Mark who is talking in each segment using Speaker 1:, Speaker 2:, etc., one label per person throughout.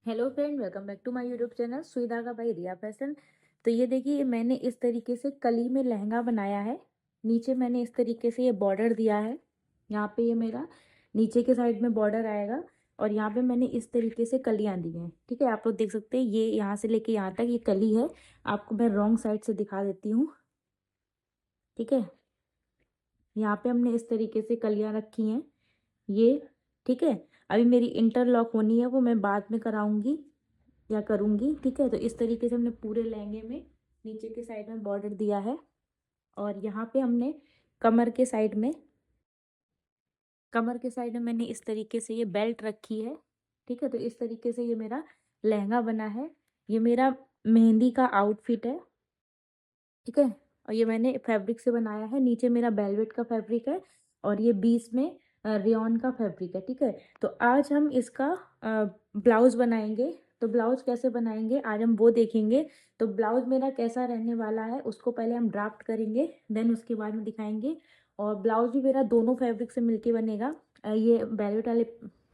Speaker 1: Hello friend, welcome back to my YouTube channel सुई धागा by Riya fashion. तो ये देखिए, मैंने इस तरीके से कली में लहंगा बनाया है। नीचे मैंने इस तरीके से ये बॉर्डर दिया है। यहाँ पे ये मेरा नीचे के साइड में बॉर्डर आएगा और यहाँ पे मैंने इस तरीके से कलियाँ दी हैं। ठीक है, आप लोग देख सकते हैं ये यहाँ से लेके यहाँ तक ये कली है। आपको मैं रॉन्ग साइड से दिखा देती हूँ। ठीक है, यहाँ पे हमने इस तरीके से कलियाँ रखी हैं ये। ठीक है, अभी मेरी इंटरलॉक होनी है, वो मैं बाद में कराऊंगी या करूंगी। ठीक है, तो इस तरीके से हमने पूरे लहंगे में नीचे के साइड में बॉर्डर दिया है और यहाँ पे हमने कमर के साइड में मैंने इस तरीके से ये बेल्ट रखी है। ठीक है, तो इस तरीके से ये मेरा लहंगा बना है। ये मेरा मेहंदी का आउटफिट है। ठीक है, और ये मैंने फैब्रिक से बनाया है। नीचे मेरा वेलवेट का फैब्रिक है और ये बीच में रेयॉन का फैब्रिक है। ठीक है, तो आज हम इसका ब्लाउज बनाएंगे। तो ब्लाउज कैसे बनाएंगे आज हम वो देखेंगे। तो ब्लाउज मेरा कैसा रहने वाला है उसको पहले हम ड्राफ्ट करेंगे, देन उसके बाद में दिखाएंगे। और ब्लाउज भी मेरा दोनों फैब्रिक से मिलके बनेगा, ये वेलवेट वाले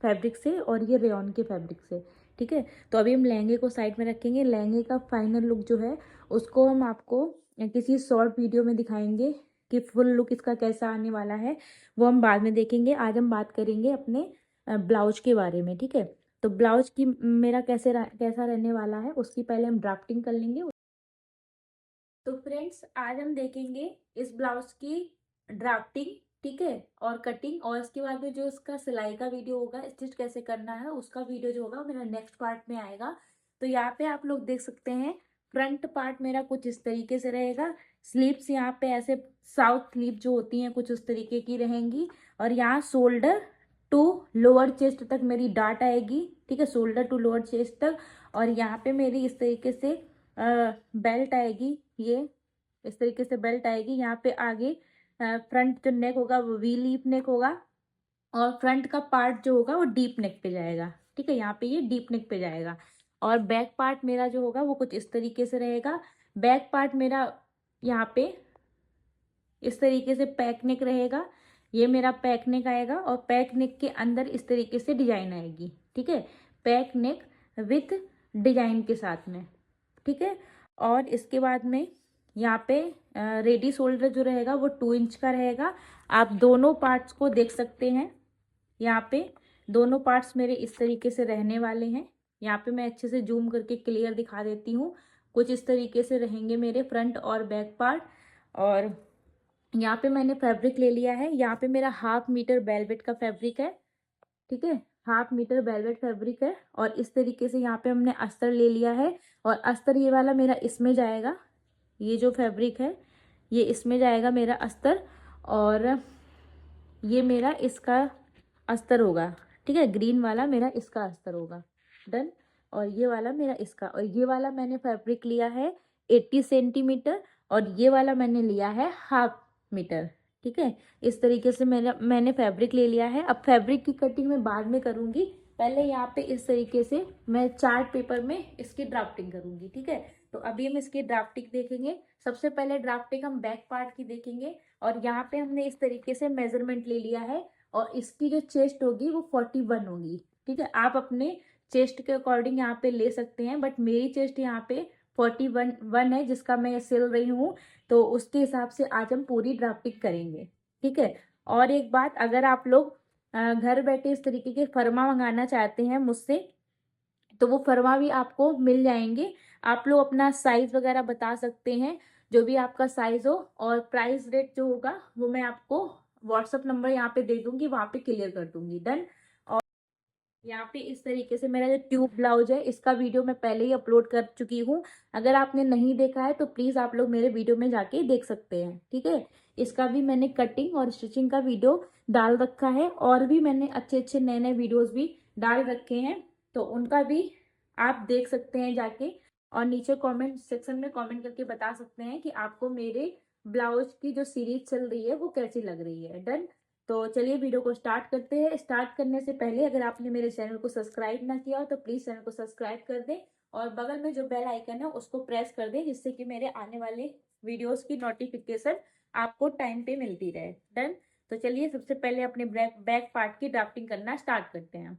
Speaker 1: फैब्रिक से और ये रेयॉन के फैब्रिक से। ठीक है, तो अभी हम लहंगे को साइड में रखेंगे। लहंगे का फाइनल लुक जो है उसको हम आपको किसी शॉर्ट वीडियो में दिखाएंगे कि फुल लुक इसका कैसा आने वाला है, वो हम बाद में देखेंगे। आज हम बात करेंगे अपने ब्लाउज के बारे में। ठीक है, तो ब्लाउज की मेरा कैसा रहने वाला है उसकी पहले हम ड्राफ्टिंग कर लेंगे। तो फ्रेंड्स, आज हम देखेंगे इस ब्लाउज की ड्राफ्टिंग। ठीक है, और कटिंग, और इसके बाद में जो इसका सिलाई का वीडियो होगा, स्टिच कैसे करना है उसका वीडियो जो होगा मेरा नेक्स्ट पार्ट में आएगा। तो यहाँ पे आप लोग देख सकते हैं फ्रंट पार्ट मेरा कुछ इस तरीके से रहेगा। स्लीव्स यहाँ पे ऐसे साउथ स्लीव जो होती हैं कुछ उस तरीके की रहेंगी। और यहाँ शोल्डर टू लोअर चेस्ट तक मेरी डाट आएगी। ठीक है, शोल्डर टू लोअर चेस्ट तक। और यहाँ पे मेरी इस तरीके से बेल्ट आएगी। ये इस तरीके से बेल्ट आएगी। यहाँ पे आगे फ्रंट जो नेक होगा वो वी लीप नेक होगा और फ्रंट का पार्ट जो होगा वो डीप नेक पे जाएगा। ठीक है, यहाँ पे ये डीप नेक पे जाएगा। और बैक पार्ट मेरा जो होगा वो कुछ इस तरीके से रहेगा। बैक पार्ट मेरा यहाँ पे इस तरीके से पैक नेक रहेगा। ये मेरा पैक नेक आएगा और पैक नेक के अंदर इस तरीके से डिजाइन आएगी। ठीक है, पैक नेक विथ डिजाइन के साथ में। ठीक है, और इसके बाद में यहाँ पे रेडी शोल्डर जो रहेगा वो 2 इंच का रहेगा। आप दोनों पार्ट्स को देख सकते हैं। यहाँ पे दोनों पार्ट्स मेरे इस तरीके से रहने वाले हैं। यहाँ पे मैं अच्छे से जूम करके क्लियर दिखा देती हूँ। कुछ इस तरीके से रहेंगे मेरे फ्रंट और बैक पार्ट। और यहाँ पे मैंने फैब्रिक ले लिया है। यहाँ पे मेरा 1/2 मीटर वेलवेट का फैब्रिक है। ठीक है, 1/2 मीटर वेलवेट फैब्रिक है और इस तरीके से यहाँ पे हमने अस्तर ले लिया है। और अस्तर ये वाला मेरा इसमें जाएगा। ये जो फैब्रिक है ये इसमें जाएगा मेरा अस्तर। और ये मेरा इसका अस्तर होगा। ठीक है, ग्रीन वाला मेरा इसका अस्तर होगा। डन। और ये वाला मेरा इसका, और ये वाला मैंने फैब्रिक लिया है 80 सेंटीमीटर और ये वाला मैंने लिया है 1/2 मीटर। ठीक है, इस तरीके से मैंने फैब्रिक ले लिया है। अब फैब्रिक की कटिंग मैं बाद में करूंगी। पहले यहाँ पे इस तरीके से मैं चार्ट पेपर में इसकी ड्राफ्टिंग करूंगी। ठीक है, तो अभी हम इसकी ड्राफ्टिंग देखेंगे। सबसे पहले ड्राफ्टिंग हम बैक पार्ट की देखेंगे। और यहाँ पे हमने इस तरीके से मेजरमेंट ले लिया है और इसकी जो चेस्ट होगी वो 41 होगी। ठीक है, आप अपने चेस्ट के अकॉर्डिंग यहाँ पे ले सकते हैं, बट मेरी चेस्ट यहाँ पे 41 है जिसका मैं सिल रही हूँ। तो उसके हिसाब से आज हम पूरी ड्राफ्टिंग करेंगे। ठीक है, और एक बात, अगर आप लोग घर बैठे इस तरीके के फर्मा मंगाना चाहते हैं मुझसे तो वो फरवा भी आपको मिल जाएंगे। आप लोग अपना साइज वगैरह बता सकते हैं, जो भी आपका साइज हो। और प्राइस रेट जो होगा वो मैं आपको व्हाट्सअप नंबर यहाँ पे दे दूंगी, वहां पे क्लियर कर दूंगी। डन। और यहाँ पे इस तरीके से मेरा जो ट्यूब ब्लाउज है इसका वीडियो मैं पहले ही अपलोड कर चुकी हूँ। अगर आपने नहीं देखा है तो प्लीज आप लोग मेरे वीडियो में जाके देख सकते हैं। ठीक है, इसका भी मैंने कटिंग और स्टिचिंग का वीडियो डाल रखा है और भी मैंने अच्छे अच्छे नए नए वीडियोज भी डाल रखे हैं, तो उनका भी आप देख सकते हैं जाके। और नीचे कमेंट सेक्शन में कमेंट करके बता सकते हैं कि आपको मेरे ब्लाउज की जो सीरीज चल रही है वो कैसी लग रही है। डन। तो चलिए वीडियो को स्टार्ट करते हैं। स्टार्ट करने से पहले अगर आपने मेरे चैनल को सब्सक्राइब ना किया हो तो प्लीज चैनल को सब्सक्राइब कर दें और बगल में जो बेल आइकन है उसको प्रेस कर दें, जिससे कि मेरे आने वाले वीडियोस की नोटिफिकेशन आपको टाइम पे मिलती रहे। डन। तो चलिए सबसे पहले अपने बैक पार्ट की ड्राफ्टिंग करना स्टार्ट करते हैं।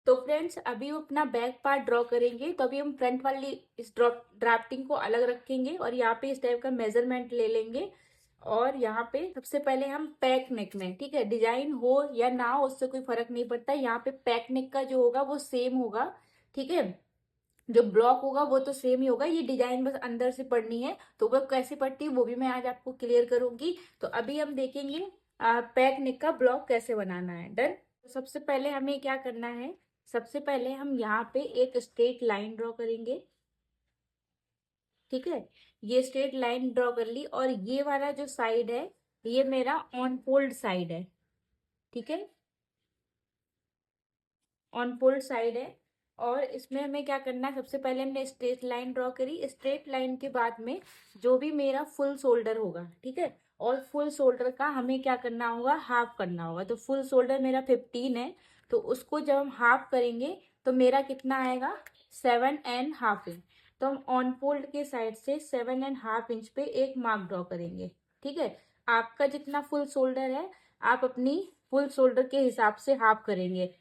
Speaker 1: तो फ्रेंड्स अभी हम अपना बैक पार्ट ड्रॉ करेंगे। तो अभी हम फ्रंट वाली इस ड्राफ्टिंग को अलग रखेंगे और यहाँ पे इस टाइप का मेजरमेंट ले लेंगे। और यहाँ पे सबसे पहले हम पैक नेक में, ठीक है, डिजाइन हो या ना हो उससे कोई फर्क नहीं पड़ता, यहाँ पे पैक नेक का जो होगा वो सेम होगा, ठीक है। जो ब्लॉक होगा वो तो सेम ही होगा, ये डिजाइन बस अंदर से पढ़नी है, तो वो कैसे पढ़ती है वो भी मैं आज आपको क्लियर करूंगी। तो अभी हम देखेंगे पैक नेक का ब्लॉक कैसे बनाना है। डन। सबसे पहले हमें क्या करना है, सबसे पहले हम यहाँ पे एक स्ट्रेट लाइन ड्रॉ करेंगे, ठीक है। ये स्ट्रेट लाइन ड्रॉ कर ली और ये वाला जो साइड है ये मेरा ऑन फोल्ड साइड है, ठीक है, ऑन फोल्ड साइड है। और इसमें हमें क्या करना है, सबसे पहले हमने स्ट्रेट लाइन ड्रॉ करी, स्ट्रेट लाइन के बाद में जो भी मेरा फुल शोल्डर होगा, ठीक है, और फुल शोल्डर का हमें क्या करना होगा, हाफ करना होगा। तो फुल शोल्डर मेरा 15 है, तो उसको जब हम हाफ करेंगे तो मेरा कितना आएगा, 7.5 इंच। तो हम ऑन फोल्ड के साइड से 7.5 इंच पे एक मार्क ड्रॉ करेंगे, ठीक है। आपका जितना फुल शोल्डर है आप अपनी फुल शोल्डर के हिसाब से हाफ करेंगे।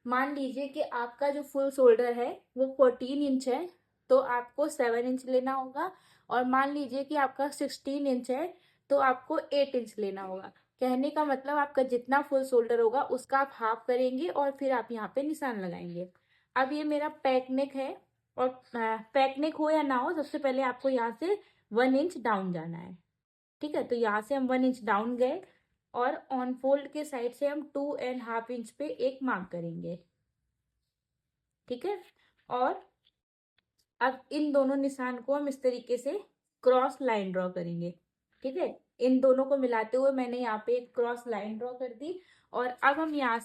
Speaker 1: मान लीजिए कि आपका जो फुल शोल्डर है वो 14 इंच है, तो आपको 7 इंच लेना होगा। और मान लीजिए कि आपका 16 इंच है, तो आपको 8 इंच लेना होगा। कहने का मतलब आपका जितना फुल शोल्डर होगा उसका आप हाफ करेंगे और फिर आप यहाँ पे निशान लगाएंगे। अब ये मेरा पैक नेक है, और पैक नेक हो या ना हो सबसे पहले आपको यहाँ से 1 इंच डाउन जाना है, ठीक है। तो यहाँ से हम 1 इंच डाउन गए और ऑन फोल्ड के साइड से हम 2.5 इंच पे एक मार्क करेंगे, ठीक है। और अब इन दोनों निशान को हम इस तरीके से क्रॉस लाइन ड्रॉ करेंगे, ठीक है। इन दोनों को मिलाते हुए मैंने यहाँ पे एक क्रॉस लाइन ड्रॉ कर दी। और अब हम यहाँ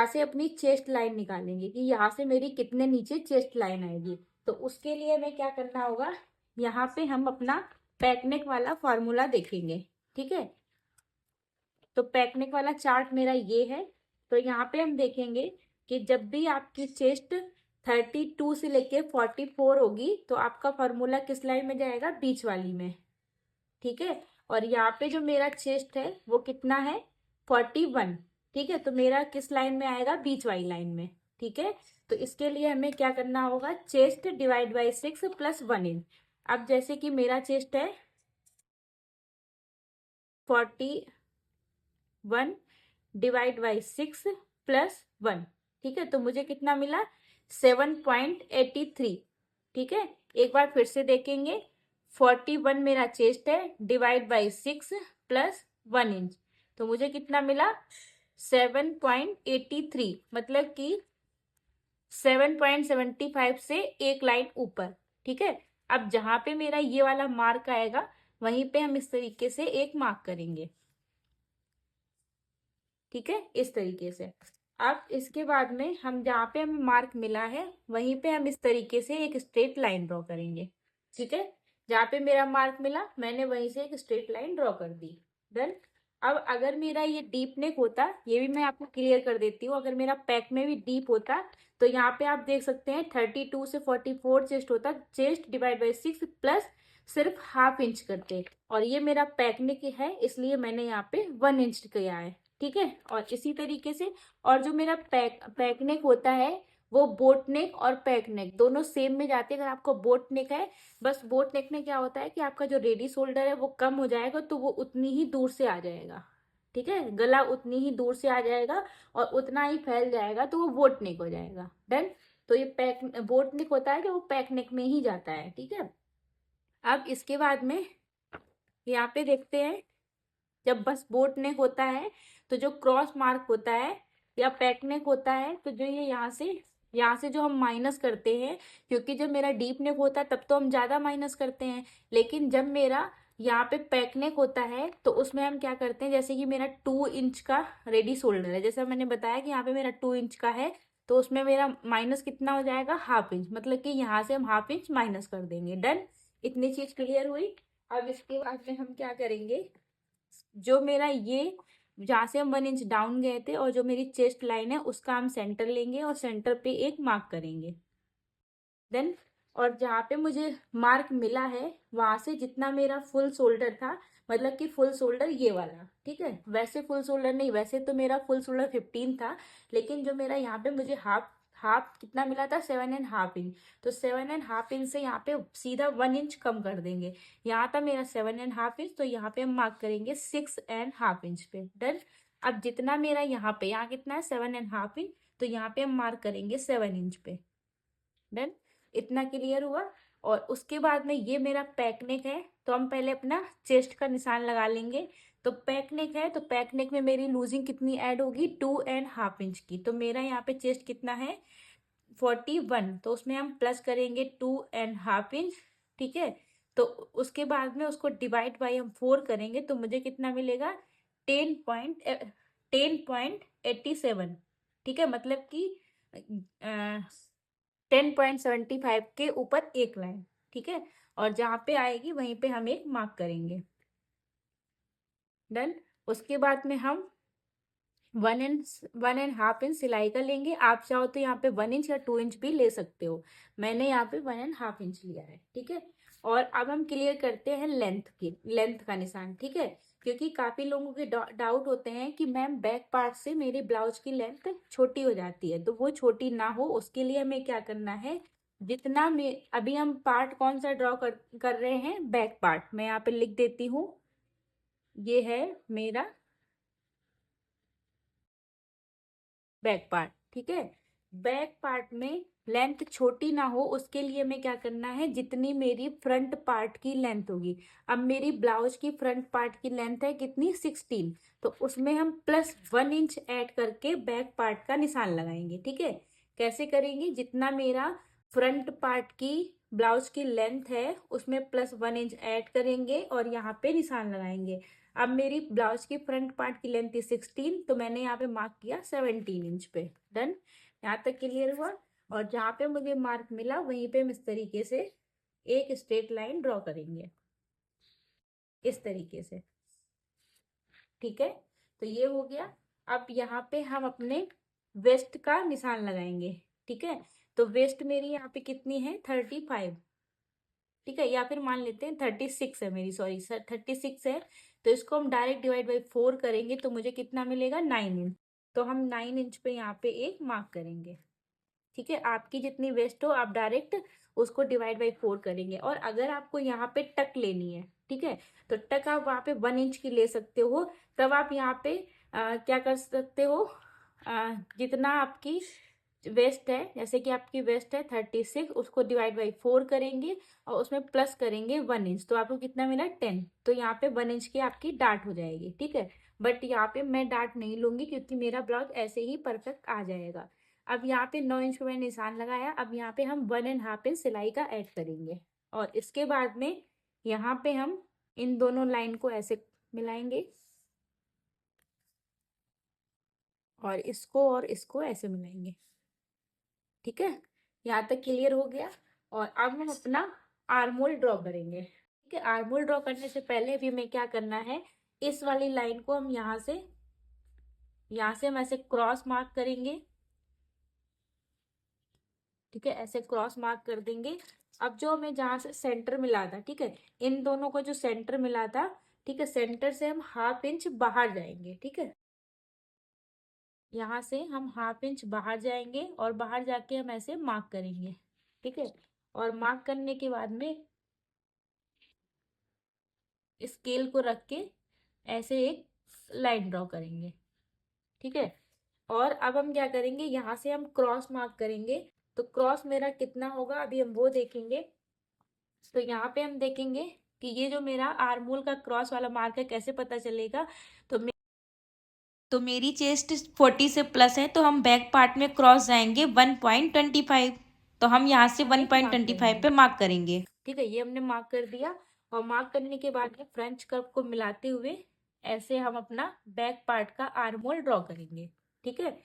Speaker 1: से अपनी चेस्ट लाइन निकालेंगे कि यहाँ से मेरी कितने नीचे चेस्ट लाइन आएगी। तो उसके लिए हमें क्या करना होगा, यहाँ पे हम अपना पैकनेक वाला फॉर्मूला देखेंगे, ठीक है। तो पैकनेक वाला चार्ट मेरा ये है। तो यहाँ पे हम देखेंगे कि जब भी आपकी चेस्ट 32 से लेके 44 होगी तो आपका फॉर्मूला किस लाइन में जाएगा, बीच वाली में, ठीक है। और यहाँ पे जो मेरा चेस्ट है वो कितना है, 41, ठीक है। तो मेरा किस लाइन में आएगा, बीच वाली लाइन में, ठीक है। तो इसके लिए हमें क्या करना होगा, chest divide by 6 plus 1 inch. अब जैसे कि मेरा चेस्ट है 41 डिवाइड बाई 6 प्लस 1, ठीक है। तो मुझे कितना मिला, 7.83, ठीक है। एक बार फिर से देखेंगे, 41 मेरा चेस्ट है, डिवाइड बाई 6 प्लस 1 इंच, तो मुझे कितना मिला, 7.83, मतलब कि 7.75 से एक लाइन ऊपर, ठीक है। अब जहां पे मेरा ये वाला मार्क आएगा वहीं पे हम इस तरीके से एक मार्क करेंगे, ठीक है, इस तरीके से। अब इसके बाद में हम जहाँ पे हमें मार्क मिला है वहीं पे हम इस तरीके से एक स्ट्रेट लाइन ड्रॉ करेंगे, ठीक है। जहाँ पे मेरा मार्क मिला मैंने वहीं से एक स्ट्रेट लाइन ड्रॉ कर दी। डन। अब अगर मेरा ये डीप नेक होता, ये भी मैं आपको क्लियर कर देती हूँ, अगर मेरा पैक में भी डीप होता तो यहाँ पे आप देख सकते हैं 32 से 44 चेस्ट होता, चेस्ट डिवाइड बाई 6 प्लस सिर्फ हाफ इंच करते। और ये मेरा पैक नेक है इसलिए मैंने यहाँ पे 1 इंच किया है, ठीक है। और इसी तरीके से, और जो मेरा पैक नेक होता है वो बोट नेक और पैक नेक दोनों सेम में जाते हैं। अगर आपको बोट नेक है, बस बोट नेक में क्या होता है कि आपका जो रेडी शोल्डर है वो कम हो जाएगा, तो वो उतनी ही दूर से आ जाएगा, ठीक है, गला उतनी ही दूर से आ जाएगा और उतना ही फैल जाएगा, तो वो बोट नेक हो जाएगा। डन। तो ये पैक बोट नेक होता है कि वो पैक नेक में ही जाता है, ठीक है। अब इसके बाद में यहाँ पे देखते हैं, जब बस बोट नेक होता है तो जो क्रॉस मार्क होता है या पैक नेक होता है, तो जो ये यहाँ से जो हम माइनस करते हैं, क्योंकि जब मेरा डीप नेक होता है तब तो हम ज़्यादा माइनस करते हैं, लेकिन जब मेरा यहाँ पे पैक नेक होता है तो उसमें हम क्या करते हैं, जैसे कि मेरा 2 इंच का रेडी शोल्डर है, जैसे मैंने बताया कि यहाँ पे मेरा 2 इंच का है, तो उसमें मेरा माइनस कितना हो जाएगा, हाफ इंच, मतलब कि यहाँ से हम हाफ इंच माइनस कर देंगे। डन। इतनी चीज क्लियर हुई। अब इसके बाद में हम क्या करेंगे, जो मेरा ये जहाँ से हम 1 इंच डाउन गए थे और जो मेरी चेस्ट लाइन है उसका हम सेंटर लेंगे और सेंटर पे एक मार्क करेंगे। देन और जहाँ पे मुझे मार्क मिला है वहां से जितना मेरा फुल शोल्डर था, मतलब कि फुल शोल्डर ये वाला, ठीक है, वैसे फुल शोल्डर नहीं, वैसे तो मेरा फुल शोल्डर 15 था, लेकिन जो मेरा यहाँ पे मुझे हाफ हाफ कितना मिला था, 7.5 इंच। तो 7.5 इंच से यहाँ पे सीधा 1 इंच कम कर देंगे। यहाँ था मेरा 7.5 इंच, तो यहाँ पे हम मार्क करेंगे 6.5 इंच पे। डन। अब जितना मेरा यहाँ पे, यहाँ कितना है 7.5 इंच, तो यहाँ पे हम मार्क करेंगे 7 इंच पे। डन। इतना क्लियर हुआ। और उसके बाद में ये मेरा पैक नेक है, तो हम पहले अपना चेस्ट का निशान लगा लेंगे। तो पैक नेक है, तो पैक नेक में मेरी लूजिंग कितनी ऐड होगी, 2.5 इंच की। तो मेरा यहाँ पे चेस्ट कितना है 41, तो उसमें हम प्लस करेंगे 2.5 इंच। ठीक है। तो उसके बाद में उसको डिवाइड बाई हम 4 करेंगे, तो मुझे कितना मिलेगा 10.87। ठीक है, मतलब कि 10.75 के ऊपर एक लाइन। ठीक है। और जहाँ पे आएगी वहीं पे हम एक मार्क करेंगे। डन। उसके बाद में हम 1.5 इंच सिलाई का लेंगे। आप चाहो तो यहाँ पे 1 इंच या 2 इंच भी ले सकते हो। मैंने यहाँ पे 1.5 इंच लिया है। ठीक है। और अब हम क्लियर करते हैं लेंथ का निशान। ठीक है। क्योंकि काफी लोगों के डाउट होते हैं कि मैम बैक पार्ट से मेरे ब्लाउज की लेंथ छोटी हो जाती है, तो वो छोटी ना हो उसके लिए हमें क्या करना है, जितना में अभी हम पार्ट कौन सा ड्रॉ कर रहे हैं, बैक पार्ट। मैं यहाँ पे लिख देती हूँ, ये है मेरा बैक पार्ट। ठीक है। बैक पार्ट में लेंथ छोटी ना हो उसके लिए हमें क्या करना है, जितनी मेरी फ्रंट पार्ट की लेंथ होगी। अब मेरी ब्लाउज की फ्रंट पार्ट की लेंथ है कितनी 16, तो उसमें हम +1 इंच ऐड करके बैक पार्ट का निशान लगाएंगे। ठीक है। कैसे करेंगे, जितना मेरा फ्रंट पार्ट की ब्लाउज की लेंथ है उसमें +1 इंच ऐड करेंगे और यहाँ पे निशान लगाएंगे। अब मेरी ब्लाउज की फ्रंट पार्ट की लेंथ थी 16, तो मैंने यहाँ पे मार्क किया 17 इंच पे। डन। यहाँ तक क्लियर हुआ। और जहाँ पे मुझे मार्क मिला वहीं पे हम इस तरीके से एक स्ट्रेट लाइन ड्रॉ करेंगे, इस तरीके से। ठीक है। तो ये हो गया। अब यहाँ पे हम अपने वेस्ट का निशान लगाएंगे। ठीक है। तो वेस्ट मेरी यहाँ पे कितनी है 35। ठीक है, या फिर मान लेते हैं 36 है मेरी, सॉरी सर 36 है। तो इसको हम डायरेक्ट डिवाइड बाई 4 करेंगे, तो मुझे कितना मिलेगा 9 इंच। तो हम 9 इंच पे यहाँ पे एक मार्क करेंगे। ठीक है। आपकी जितनी वेस्ट हो आप डायरेक्ट उसको डिवाइड बाई 4 करेंगे। और अगर आपको यहाँ पे टक लेनी है, ठीक है, तो टक आप वहाँ पे 1 इंच की ले सकते हो। तब आप यहाँ पे क्या कर सकते हो, जितना आपकी वेस्ट है, जैसे कि आपकी वेस्ट है 36, उसको डिवाइड बाई 4 करेंगे और उसमें प्लस करेंगे 1 इंच, तो आपको कितना मिला 10। तो यहाँ पे 1 इंच की आपकी डाट हो जाएगी। ठीक है। बट यहाँ पे मैं डाट नहीं लूंगी क्योंकि मेरा ब्लाउज ऐसे ही परफेक्ट आ जाएगा। अब यहाँ पे 9 इंच पे मैंने निशान लगाया। अब यहाँ पे हम 1.5 इंच सिलाई का ऐड करेंगे और इसके बाद में यहाँ पे हम इन दोनों लाइन को ऐसे मिलाएंगे और इसको ऐसे मिलाएंगे। ठीक है। यहाँ तक क्लियर हो गया। और अब हम अपना आर्मोल ड्रॉ करेंगे। ठीक है। आर्मोल ड्रॉ करने से पहले भी हमें क्या करना है, इस वाली लाइन को हम यहाँ से हम ऐसे क्रॉस मार्क करेंगे। ठीक है, ऐसे क्रॉस मार्क कर देंगे। अब जो हमें जहां से सेंटर मिला था, ठीक है, इन दोनों को जो सेंटर मिला था, ठीक है, सेंटर से हम 1/2 इंच बाहर जाएंगे। ठीक है, यहाँ से हम 1/2 इंच बाहर जाएंगे और बाहर जाके हम ऐसे मार्क करेंगे। ठीक है। और मार्क करने के बाद में स्केल को रख के ऐसे एक लाइन ड्रॉ करेंगे। ठीक है। और अब हम क्या करेंगे, यहाँ से हम क्रॉस मार्क करेंगे। तो क्रॉस मेरा कितना होगा अभी हम वो देखेंगे। तो यहाँ पे हम देखेंगे कि ये जो मेरा आर्मोल का क्रॉस वाला मार्क है, कैसे पता चलेगा। तो तो मेरी चेस्ट 40 से प्लस है, तो हम बैक पार्ट में क्रॉस जाएंगे 1.25। तो हम यहाँ से 1.25 पे मार्क करेंगे। ठीक है, ये हमने मार्क कर दिया। और मार्क करने के बाद में फ्रेंच कर्व को मिलाते हुए ऐसे हम अपना बैक पार्ट का आर्मोल ड्रॉ करेंगे। ठीक है।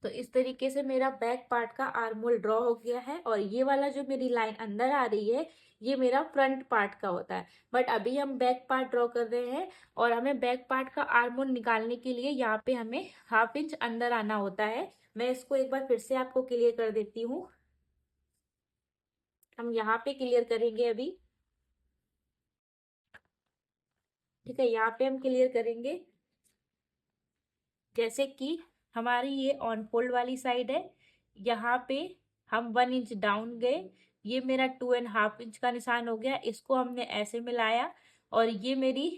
Speaker 1: तो इस तरीके से मेरा बैक पार्ट का आर्म होल ड्रॉ हो गया है। और ये वाला जो मेरी लाइन अंदर आ रही है ये मेरा फ्रंट पार्ट का होता है, बट अभी हम बैक पार्ट ड्रॉ कर रहे हैं। और हमें बैक पार्ट का आर्म होल निकालने के लिए यहाँ पे हमें ½ इंच अंदर आना होता है। मैं इसको एक बार फिर से आपको क्लियर कर देती हूँ। हम यहाँ पे क्लियर करेंगे अभी, ठीक है। यहाँ पे हम क्लियर करेंगे, जैसे कि हमारी ये ऑन फोल्ड वाली साइड है, यहाँ पे हम 1 इंच डाउन गए, ये मेरा 2½ इंच का निशान हो गया, इसको हमने ऐसे मिलाया और ये मेरी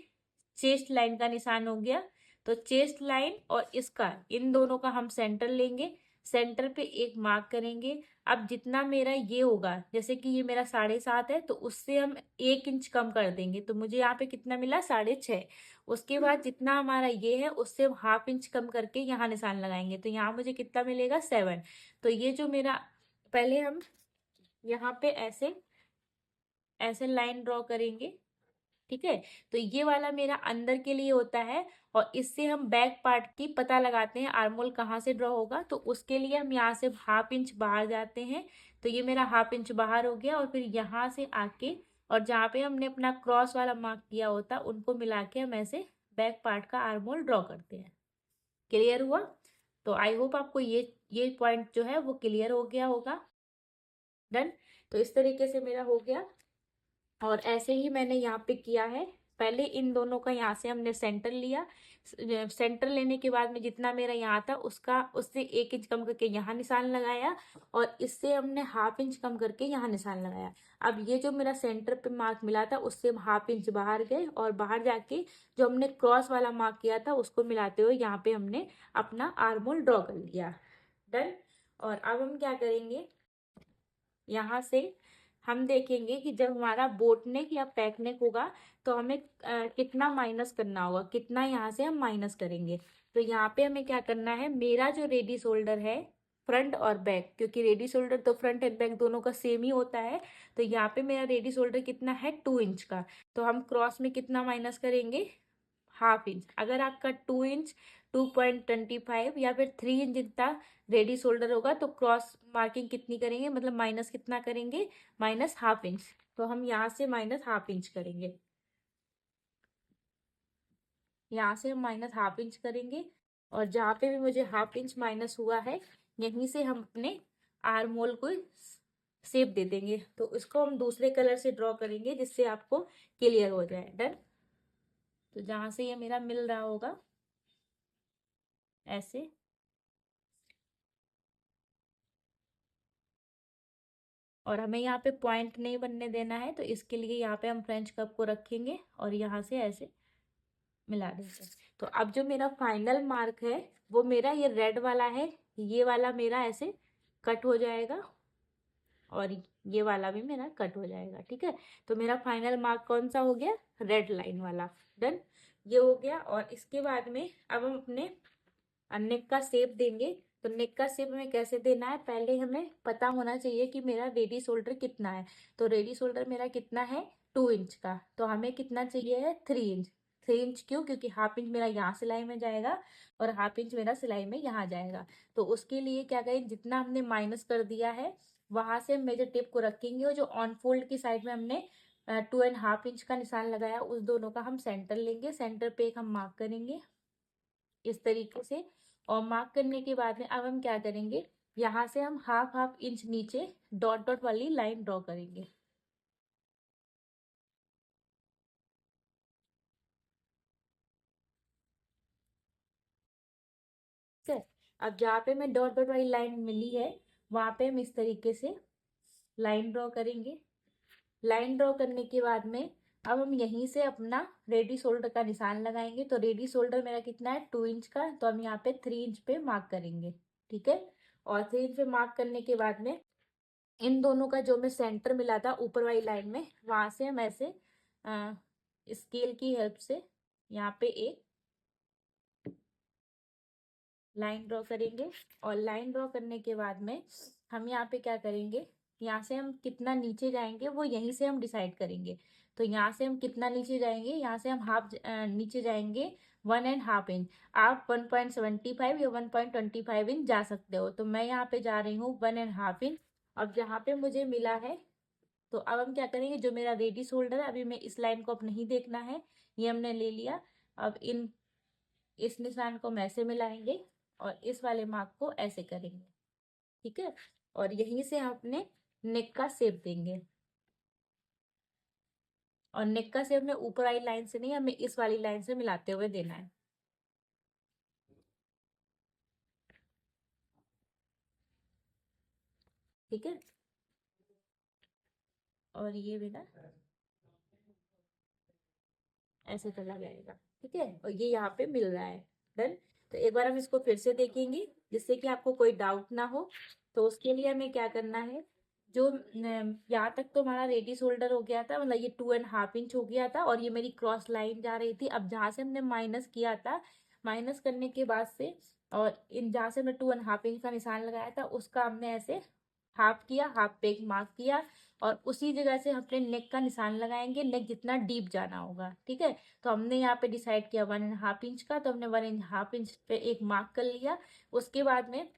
Speaker 1: चेस्ट लाइन का निशान हो गया। तो चेस्ट लाइन और इसका, इन दोनों का हम सेंटर लेंगे, सेंटर पे एक मार्क करेंगे। अब जितना मेरा ये होगा, जैसे कि ये मेरा 7.5 है, तो उससे हम 1 इंच कम कर देंगे, तो मुझे यहाँ पे कितना मिला, 6.5। उसके बाद जितना हमारा ये है उससे हम ½ इंच कम करके यहाँ निशान लगाएंगे, तो यहाँ मुझे कितना मिलेगा, 7। तो ये जो मेरा, पहले हम यहाँ पे ऐसे ऐसे लाइन ड्रॉ करेंगे, ठीक है। तो ये वाला मेरा अंदर के लिए होता है, और इससे हम बैक पार्ट की पता लगाते हैं आर्म होल कहाँ से ड्रॉ होगा। तो उसके लिए हम यहाँ से ½ इंच बाहर जाते हैं, तो ये मेरा ½ इंच बाहर हो गया। और फिर यहाँ से आके और जहाँ पे हमने अपना क्रॉस वाला मार्क किया होता उनको मिला के हम ऐसे बैक पार्ट का आर्म होल ड्रॉ करते हैं। क्लियर हुआ? तो आई होप आपको ये पॉइंट जो है वो क्लियर हो गया होगा। डन। तो इस तरीके से मेरा हो गया, और ऐसे ही मैंने यहाँ पे किया है। पहले इन दोनों का यहाँ से हमने सेंटर लिया, सेंटर लेने के बाद में जितना मेरा यहाँ था उसका, उससे 1 इंच कम करके यहाँ निशान लगाया, और इससे हमने ½ इंच कम करके यहाँ निशान लगाया। अब ये जो मेरा सेंटर पे मार्क मिला था उससे हम ½ इंच बाहर गए, और बाहर जाके जो हमने क्रॉस वाला मार्क किया था उसको मिलाते हुए यहाँ पे हमने अपना आर्म होल ड्रॉ कर लिया। डन। और अब हम क्या करेंगे, यहाँ से हम देखेंगे कि जब हमारा बोट नेक या पैक नेक होगा तो हमें कितना माइनस करना होगा, कितना यहाँ से हम माइनस करेंगे। तो यहाँ पे हमें क्या करना है, मेरा जो रेडी शोल्डर है फ्रंट और बैक, क्योंकि रेडी शोल्डर तो फ्रंट एंड बैक दोनों का सेम ही होता है, तो यहाँ पे मेरा रेडी शोल्डर कितना है, 2 इंच का। तो हम क्रॉस में कितना माइनस करेंगे, ½ इंच। अगर आपका 2 इंच, 2.25 या फिर 3 इंच जितना रेडी शोल्डर होगा तो क्रॉस मार्किंग कितनी करेंगे, मतलब माइनस कितना करेंगे, -½ इंच। तो हम यहाँ से -½ इंच करेंगे, यहाँ से हम -½ इंच करेंगे। और जहाँ पे भी मुझे ½ इंच माइनस हुआ है यहीं से हम अपने आर्म होल को शेप दे देंगे। तो इसको हम दूसरे कलर से ड्रॉ करेंगे जिससे आपको क्लियर हो जाए। डन। तो जहाँ से ये मेरा मिल रहा होगा ऐसे, और हमें यहाँ पे पॉइंट नहीं बनने देना है, तो इसके लिए यहाँ पे हम फ्रेंच कप को रखेंगे और यहाँ से ऐसे मिला देंगे। तो अब जो मेरा फाइनल मार्क है वो मेरा ये रेड वाला है, ये वाला मेरा ऐसे कट हो जाएगा और ये वाला भी मेरा कट हो जाएगा, ठीक है। तो मेरा फाइनल मार्क कौन सा हो गया, रेड लाइन वाला। डन। ये हो गया। और इसके बाद में अब हम अपने नेक का शेप देंगे। तो नेक का शेप हमें कैसे देना है, पहले हमें पता होना चाहिए कि मेरा रेडी शोल्डर कितना है। तो रेडी शोल्डर मेरा कितना है, 2 इंच का। तो हमें कितना चाहिए है, 3 इंच। 3 इंच क्यों, क्योंकि ½ इंच मेरा यहाँ सिलाई में जाएगा और ½ इंच मेरा सिलाई में यहाँ जाएगा। तो उसके लिए क्या करें, जितना हमने माइनस कर दिया है वहां से हम मेजर टेप को रखेंगे, और जो ऑन फोल्ड की साइड में हमने 2½ इंच का निशान लगाया उस दोनों का हम सेंटर लेंगे, सेंटर पे एक हम मार्क करेंगे इस तरीके से। और मार्क करने के बाद में अब हम क्या करेंगे, यहाँ से हम ½ इंच नीचे डॉट डॉट वाली लाइन ड्रॉ करेंगे। ठीक है। अब जहाँ पे मैं डॉट डॉट वाली लाइन मिली है वहां पे हम इस तरीके से लाइन ड्रॉ करेंगे। लाइन ड्रॉ करने के बाद में अब हम यहीं से अपना रेडी शोल्डर का निशान लगाएंगे। तो रेडी शोल्डर मेरा कितना है, 2 इंच का, तो हम यहाँ पे 3 इंच पे मार्क करेंगे, ठीक है। और 3 इंच पे मार्क करने के बाद में इन दोनों का जो मैं सेंटर मिला था ऊपर वाली लाइन में, वहां से हम ऐसे स्केल की हेल्प से यहाँ पे एक लाइन ड्रॉ करेंगे। और लाइन ड्रॉ करने के बाद में हम यहाँ पे क्या करेंगे, यहाँ से हम कितना नीचे जाएंगे वो यहीं से हम डिसाइड करेंगे। तो यहाँ से हम कितना नीचे जाएंगे, यहाँ से हम नीचे जाएंगे 1.5 इंच। आप 1.75 या 1.25 इंच जा सकते हो, तो मैं यहाँ पे जा रही हूँ 1.5 इंच। अब जहाँ पे मुझे मिला है, तो अब हम क्या करेंगे, जो मेरा रेडी शोल्डर है, अभी मैं इस लाइन को अब नहीं देखना है, ये हमने ले लिया। अब इस निशान को हम ऐसे मिलाएंगे और इस वाले मार्क को ऐसे करेंगे, ठीक है। और यहीं से हम अपने नेक का शेप देंगे, और नेक का शेप में ऊपर वाली लाइन से नहीं, हमें इस वाली लाइन से मिलाते हुए देना है, ठीक है। और ये भी ना ऐसे चला जाएगा, ठीक है। और ये यहाँ पे मिल रहा है, डन। तो एक बार हम इसको फिर से देखेंगे, जिससे कि आपको कोई डाउट ना हो। तो उसके लिए हमें क्या करना है, जो यहाँ तक तो हमारा रेडी शोल्डर हो गया था, मतलब ये 2.5 इंच हो गया था, और ये मेरी क्रॉस लाइन जा रही थी। अब जहाँ से हमने माइनस किया था, माइनस करने के बाद से, और इन जहाँ से हमने 2.5 इंच का निशान लगाया था, उसका हमने ऐसे हाफ किया, हाफ पे एक मार्क किया, और उसी जगह से हमने नेक का निशान लगाएंगे, नेक जितना डीप जाना होगा, ठीक है। तो हमने यहाँ पे डिसाइड किया 1.5 इंच का, तो हमने 1.5 इंच पे एक मार्क कर लिया। उसके बाद में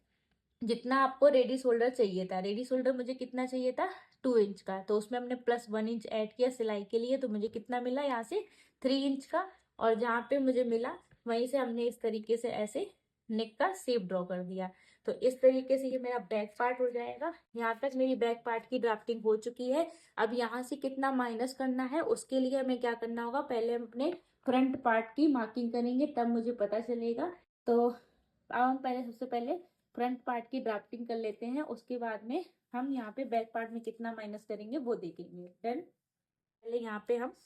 Speaker 1: जितना आपको रेडी शोल्डर चाहिए था, रेडी शोल्डर मुझे कितना चाहिए था, 2 इंच का, तो उसमें हमने +1 इंच ऐड किया सिलाई के लिए, तो मुझे कितना मिला यहाँ से 3 इंच का। और जहाँ पे मुझे मिला, वहीं से हमने इस तरीके से ऐसे नेक का शेप ड्रॉ कर दिया। तो इस तरीके से ये मेरा बैक पार्ट हो जाएगा। यहाँ तक मेरी बैक पार्ट की ड्राफ्टिंग हो चुकी है। अब यहाँ से कितना माइनस करना है, उसके लिए हमें क्या करना होगा, पहले हम अपने फ्रंट पार्ट की मार्किंग करेंगे, तब मुझे पता चलेगा। तो अब हम पहले, सबसे पहले फ्रंट पार्ट की ड्राफ्टिंग कर लेते हैं, उसके बाद में हम यहाँ पे बैक पार्ट में कितना माइनस करेंगे वो देखेंगे, डन। पहले यहाँ पे हम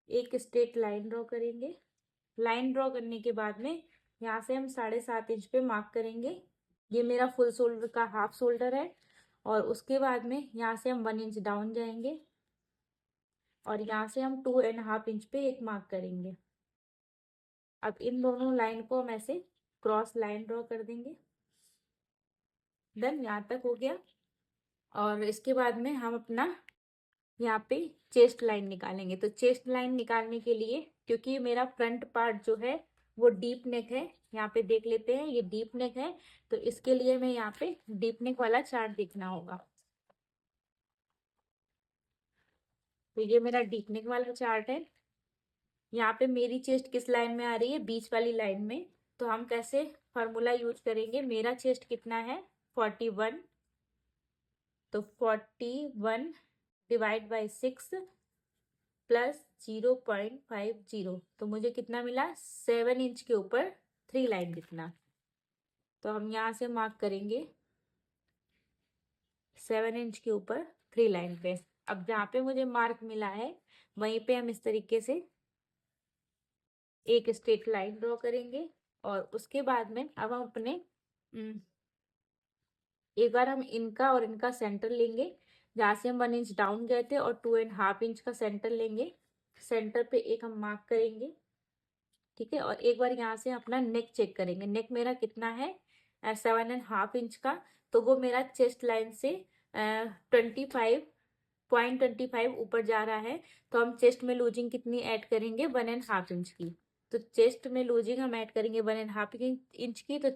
Speaker 1: एक स्ट्रेट लाइन ड्रॉ करेंगे। लाइन ड्रॉ करने के बाद में यहाँ से हम 7.5 इंच पे मार्क करेंगे। ये मेरा फुल शोल्डर का हाफ शोल्डर है। और उसके बाद में यहाँ से हम 1 इंच डाउन जाएंगे, और यहाँ से हम 2.5 इंच पे एक मार्क करेंगे। अब इन दोनों लाइन को हम ऐसे क्रॉस लाइन ड्रॉ कर देंगे, डन। यहाँ तक हो गया। और इसके बाद में हम अपना यहाँ पे चेस्ट लाइन निकालेंगे। तो चेस्ट लाइन निकालने के लिए, क्योंकि मेरा फ्रंट पार्ट जो है वो डीप नेक है, यहाँ पे देख लेते हैं, ये डीप नेक है, तो इसके लिए मैं यहाँ पे डीप नेक वाला चार्ट देखना होगा। तो ये मेरा डीप नेक वाला चार्ट है। यहाँ पे मेरी चेस्ट किस लाइन में आ रही है, बीच वाली लाइन में। तो हम कैसे फॉर्मूला यूज करेंगे, मेरा चेस्ट कितना है 41, तो 41 डिवाइड बाई 6 +0.50, तो मुझे कितना मिला, 7 इंच के ऊपर 3 लाइन जितना। तो हम यहाँ से मार्क करेंगे 7 इंच के ऊपर 3 लाइन पे। अब जहाँ पे मुझे मार्क मिला है, वहीं पे हम इस तरीके से एक स्ट्रेट लाइन ड्रॉ करेंगे। और उसके बाद में अब हम अपने एक बार हम इनका और इनका सेंटर लेंगे, जहाँ से हम 1 इंच डाउन गए थे, और 2.5 इंच का सेंटर लेंगे। सेंटर पे एक हम मार्क करेंगे, ठीक है। और एक बार यहाँ से अपना नेक चेक करेंगे, नेक मेरा कितना है 7.5 इंच का, तो वो मेरा चेस्ट लाइन से 25.25 ऊपर जा रहा है। तो हम चेस्ट में लूजिंग कितनी ऐड करेंगे, 1.5 इंच की। तो चेस्ट में लूजिंग हम ऐड करेंगे 1.5 इंच की। तो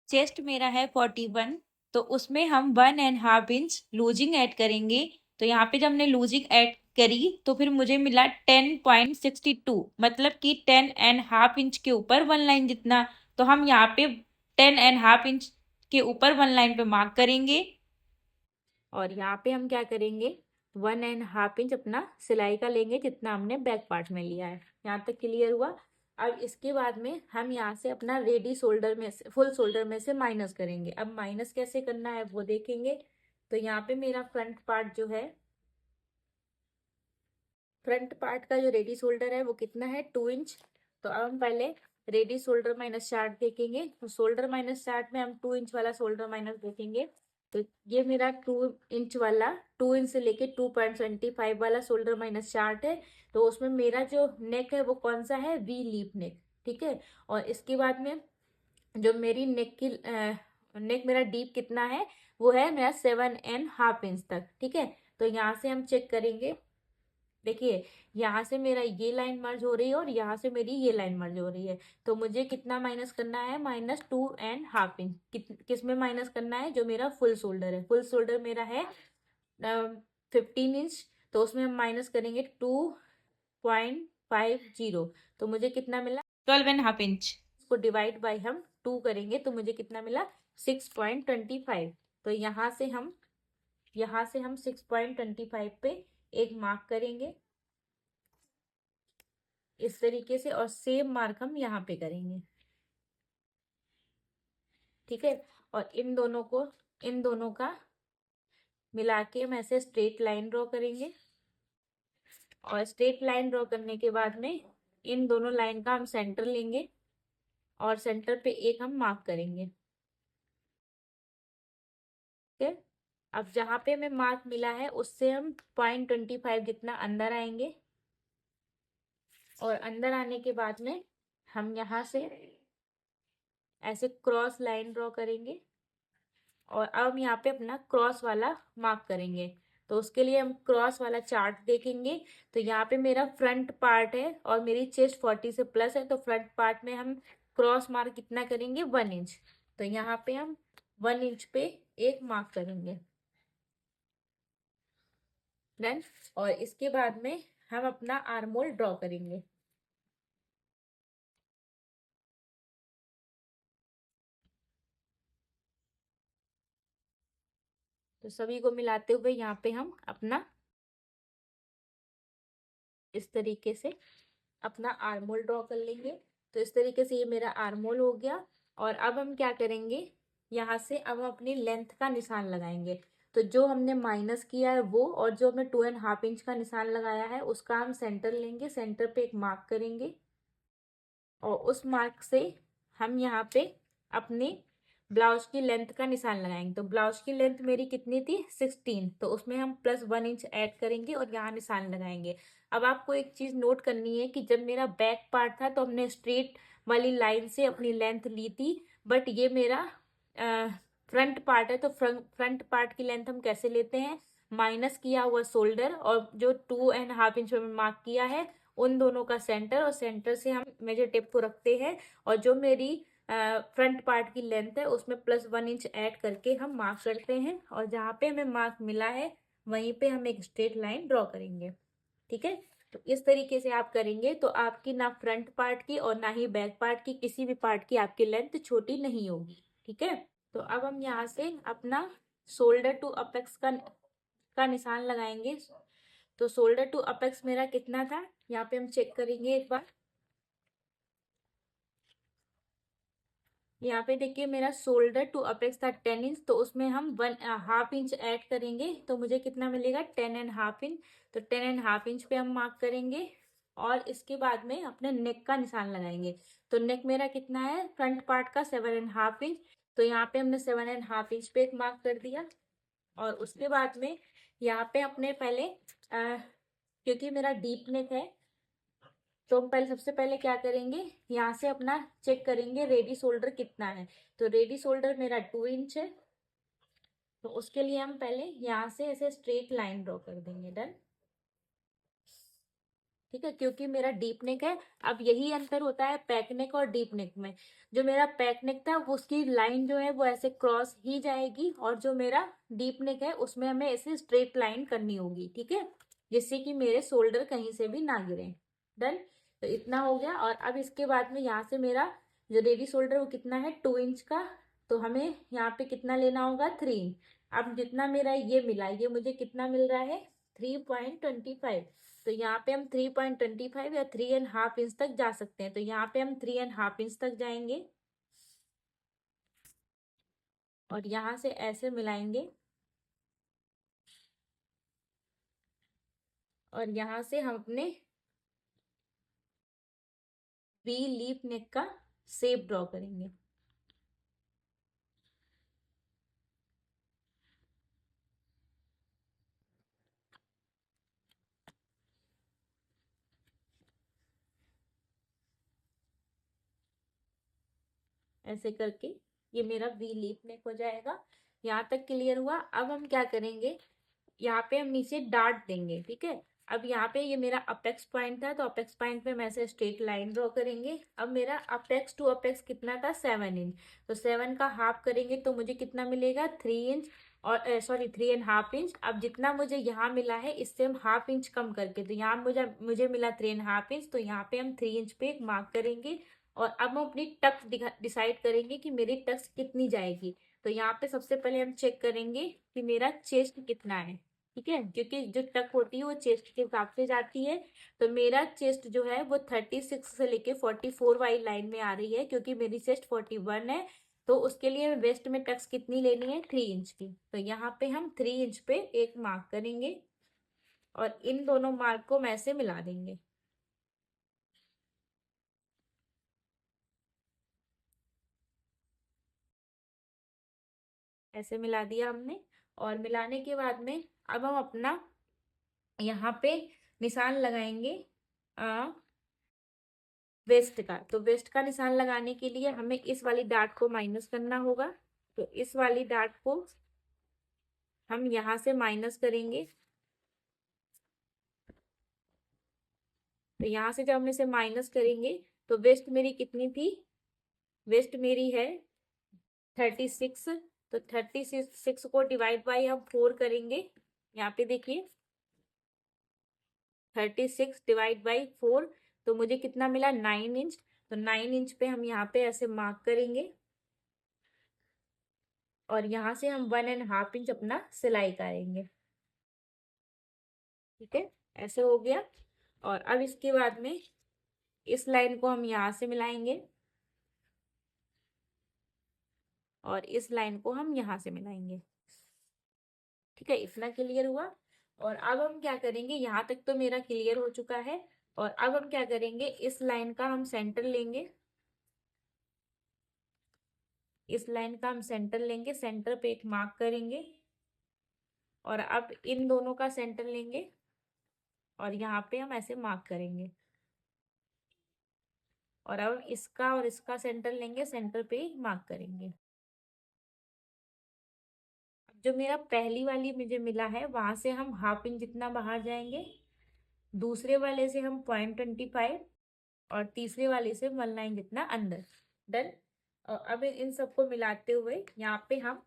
Speaker 1: चेस्ट मेरा है 41, तो उसमें हम 1.5 इंच लूजिंग ऐड करेंगे। तो यहाँ पे जब हमने लूजिंग ऐड करी, तो फिर मुझे मिला 10.62, मतलब कि 10.5 इंच के ऊपर 1 लाइन जितना। तो हम यहाँ पे 10.5 इंच के ऊपर 1 लाइन पे मार्क करेंगे, और यहाँ पे हम क्या करेंगे, 1.5 इंच अपना सिलाई का लेंगे, जितना हमने बैक पार्ट में लिया है। यहाँ तक क्लियर हुआ। अब इसके बाद में हम यहाँ से अपना रेडी शोल्डर में से, फुल शोल्डर में से माइनस करेंगे। अब माइनस कैसे करना है वो देखेंगे। तो यहाँ पे मेरा फ्रंट पार्ट जो है, फ्रंट पार्ट का जो रेडी शोल्डर है वो कितना है 2 इंच। तो अब हम पहले रेडी शोल्डर माइनस चार्ट देखेंगे। तो शोल्डर माइनस चार्ट में हम 2 इंच वाला शोल्डर माइनस देखेंगे। तो ये मेरा 2 इंच वाला, 2 इंच से लेके 2.25 वाला शोल्डर माइनस चार्ट है। तो उसमें मेरा जो नेक है वो कौन सा है, वी लीप नेक, ठीक है। और इसके बाद में जो मेरी नेक मेरा डीप कितना है, वो है मेरा 7.5 इंच तक, ठीक है। तो यहाँ से हम चेक करेंगे देखिए यहाँ से मेरा ये लाइन मर्ज हो रही है और यहाँ से मेरी ये लाइन मर्ज हो रही है, तो मुझे कितना माइनस करना है, -2.5 इंच। किस में माइनस करना है, जो मेरा फुल शोल्डर है। फुल शोल्डर मेरा है 15 इंच, तो उसमें हम माइनस करेंगे 2.50, तो मुझे कितना मिला 12.5 इंच। इसको डिवाइड बाय हम 2 करेंगे तो मुझे कितना मिला 6.25। तो यहाँ से हम 6.25 पे एक मार्क करेंगे इस तरीके से, और सेम मार्क हम यहाँ पे करेंगे। ठीक है, और इन दोनों का मिला के हम ऐसे स्ट्रेट लाइन ड्रॉ करेंगे, और स्ट्रेट लाइन ड्रॉ करने के बाद में इन दोनों लाइन का हम सेंटर लेंगे और सेंटर पे एक हम मार्क करेंगे। ठीक है, अब जहाँ पे हमें मार्क मिला है उससे हम 0.25 जितना अंदर आएंगे, और अंदर आने के बाद में हम यहाँ से ऐसे क्रॉस लाइन ड्रॉ करेंगे, और अब हम यहाँ पे अपना क्रॉस वाला मार्क करेंगे। तो उसके लिए हम क्रॉस वाला चार्ट देखेंगे, तो यहाँ पे मेरा फ्रंट पार्ट है और मेरी चेस्ट 40 से प्लस है, तो फ्रंट पार्ट में हम क्रॉस मार्क कितना करेंगे, 1 इंच। तो यहाँ पे हम 1 इंच पे एक मार्क करेंगे। डन। और इसके बाद में हम अपना आर्म होल ड्रॉ करेंगे। तो सभी को मिलाते हुए यहाँ पे हम अपना इस तरीके से अपना आर्म होल ड्रॉ कर लेंगे। तो इस तरीके से ये मेरा आर्म होल हो गया। और अब हम क्या करेंगे, यहाँ से अब हम अपनी लेंथ का निशान लगाएंगे। तो जो हमने माइनस किया है वो, और जो हमने 2.5 इंच का निशान लगाया है उसका हम सेंटर लेंगे, सेंटर पे एक मार्क करेंगे, और उस मार्क से हम यहाँ पे अपनी ब्लाउज की लेंथ का निशान लगाएंगे। तो ब्लाउज की लेंथ मेरी कितनी थी, 16, तो उसमें हम +1 इंच ऐड करेंगे और यहाँ निशान लगाएंगे। अब आपको एक चीज नोट करनी है कि जब मेरा बैक पार्ट था तो हमने स्ट्रेट वाली लाइन से अपनी लेंथ ली थी, बट ये मेरा फ्रंट पार्ट है, तो फ्रंट पार्ट की लेंथ हम कैसे लेते हैं, माइनस किया हुआ शोल्डर और जो 2.5 इंच में मार्क किया है उन दोनों का सेंटर, और सेंटर से हम मेजर टेप को रखते हैं, और जो मेरी फ्रंट पार्ट की लेंथ है उसमें +1 इंच ऐड करके हम मार्क करते हैं, और जहाँ पे हमें मार्क मिला है वहीं पे हम एक स्ट्रेट लाइन ड्रॉ करेंगे। ठीक है, तो इस तरीके से आप करेंगे तो आपकी ना फ्रंट पार्ट की और ना ही बैक पार्ट की किसी भी पार्ट की आपकी लेंथ छोटी नहीं होगी। ठीक है, तो अब हम यहाँ से अपना शोल्डर टू अपेक्स का निशान लगाएंगे। तो शोल्डर टू अपेक्स मेरा कितना था, यहाँ पे हम चेक करेंगे एक बार। यहाँ पे देखिए मेरा शोल्डर टू अपेक्स था 10 इंच, तो उसमें हम 1.5 इंच ऐड करेंगे, तो मुझे कितना मिलेगा 10.5 इंच। तो 10.5 इंच पे हम मार्क करेंगे, और इसके बाद में अपने नेक का निशान लगाएंगे। तो नेक मेरा कितना है, फ्रंट पार्ट का 7.5 इंच, तो यहाँ पे हमने 7.5 इंच पे एक मार्क कर दिया। और उसके बाद में यहाँ पे अपने पहले क्योंकि मेरा डीप नेक है, तो हम पहले सबसे पहले क्या करेंगे, यहाँ से अपना चेक करेंगे रेडी शोल्डर कितना है। तो रेडी शोल्डर मेरा 2 इंच है, तो उसके लिए हम पहले यहाँ से ऐसे स्ट्रेट लाइन ड्रॉ कर देंगे। डन। ठीक है, क्योंकि मेरा डीप नेक है। अब यही अंतर होता है पैक नेक और डीप नेक में। जो मेरा पैक नेक था वो उसकी लाइन जो है वो ऐसे क्रॉस ही जाएगी, और जो मेरा डीप नेक है उसमें हमें ऐसे स्ट्रेट लाइन करनी होगी। ठीक है, जिससे कि मेरे शोल्डर कहीं से भी ना गिरे। डन। तो इतना हो गया, और अब इसके बाद में यहाँ से मेरा जो रेडी शोल्डर वो कितना है, 2 इंच का, तो हमें यहाँ पे कितना लेना होगा, 3 इंच। अब जितना मेरा ये मिला, ये मुझे कितना मिल रहा है, 3.25। तो यहाँ पे हम 3.25 या 3.5 इंच तक जा सकते हैं, तो यहाँ पे हम 3.5 इंच तक जाएंगे, और यहाँ से ऐसे मिलाएंगे, और यहाँ से हम अपने वी लीफ नेक का शेप ड्रॉ करेंगे। ऐसे करके ये मेरा वी लीफ नेक हो जाएगा। यहाँ तक क्लियर हुआ। अब हम क्या करेंगे, यहाँ पे हम नीचे डार्ट देंगे। ठीक है, अब यहाँ पे ये मेरा अपेक्स पॉइंट था, तो अपेक्स पॉइंट पे मैं ऐसे स्ट्रेट लाइन ड्रॉ करेंगे। अब मेरा अपेक्स टू अपेक्स कितना था, 7 इंच, तो 7 का हाफ करेंगे तो मुझे कितना मिलेगा, 3 इंच, और सॉरी 3.5 इंच। अब जितना मुझे यहाँ मिला है इससे हम हाफ इंच कम करके, तो यहाँ मुझे मुझे मिला 3.5 इंच, तो यहाँ पे हम 3 इंच पे एक मार्क करेंगे। और अब हम अपनी टक्स डिसाइड करेंगे कि मेरी टक्स कितनी जाएगी। तो यहाँ पे सबसे पहले हम चेक करेंगे कि मेरा चेस्ट कितना है, ठीक है, क्योंकि जो टक होती है वो चेस्ट के हिसाब से जाती है। तो मेरा चेस्ट जो है वो 36 से लेके 44 वाली लाइन में आ रही है, क्योंकि मेरी चेस्ट 41 है। तो उसके लिए वेस्ट में टक्स कितनी लेनी है, 3 इंच की। तो यहाँ पे हम 3 इंच पे एक मार्क करेंगे और इन दोनों मार्क को मैं से मिला देंगे। ऐसे मिला दिया हमने। और मिलाने के बाद में अब हम अपना यहाँ पे निशान लगाएंगे वेस्ट का। तो वेस्ट का निशान लगाने के लिए हमें इस वाली डार्ट को माइनस करना होगा। तो इस वाली डार्ट को हम यहाँ से माइनस करेंगे। तो यहाँ से जब हम इसे माइनस करेंगे तो वेस्ट मेरी कितनी थी, वेस्ट मेरी है 36। तो 36 को डिवाइड बाई हम 4 करेंगे। यहाँ पे देखिए 36 डिवाइड बाई 4, तो मुझे कितना मिला, 9 इंच। तो 9 इंच पे हम यहाँ पे ऐसे मार्क करेंगे और यहाँ से हम 1.5 इंच अपना सिलाई करेंगे, ठीक है, ऐसे हो गया। और अब इसके बाद में इस लाइन को हम यहाँ से मिलाएंगे और इस लाइन को हम यहाँ से मिलाएंगे, ठीक है, इतना क्लियर हुआ। और अब हम क्या करेंगे, यहाँ तक तो मेरा क्लियर हो चुका है। और अब हम क्या करेंगे, इस लाइन का हम सेंटर लेंगे, इस लाइन का हम सेंटर लेंगे, सेंटर पे एक मार्क करेंगे। और अब इन दोनों का सेंटर लेंगे और यहाँ पे हम ऐसे मार्क करेंगे। और अब इसका और इसका सेंटर लेंगे, सेंटर पे मार्क करेंगे। जो मेरा पहली वाली मुझे मिला है वहां से हम हाफ इंच जितना बाहर जाएंगे, दूसरे वाले से हम 0.25 और तीसरे वाले से 1 लाइन जितना अंदर। डन। और अब इन सबको मिलाते हुए यहाँ पे हम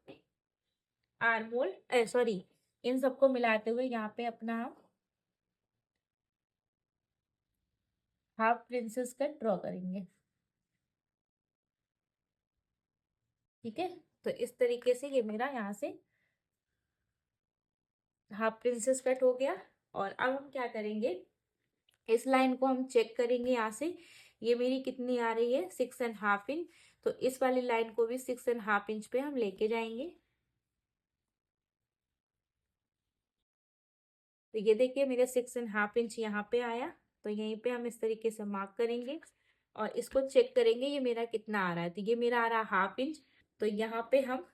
Speaker 1: आर्मोल सॉरी इन सबको मिलाते हुए यहाँ पे अपना हम हाफ प्रिंसेस कट ड्रॉ करेंगे, ठीक है। तो इस तरीके से ये मेरा यहाँ से हाफ प्रिंसेस कट हो गया। और अब हम क्या करेंगे, इस लाइन को हम चेक करेंगे यहाँ से, ये मेरी कितनी आ रही है, 6.5 इंच। तो इस वाली लाइन को भी 6.5 इंच पे हम लेके जाएंगे। तो ये देखिए मेरे 6.5 इंच यहाँ पे आया। तो यहीं पे हम इस तरीके से मार्क करेंगे और इसको चेक करेंगे ये मेरा कितना आ रहा है। तो ये मेरा आ रहा है हाफ इंच। तो यहाँ पे हम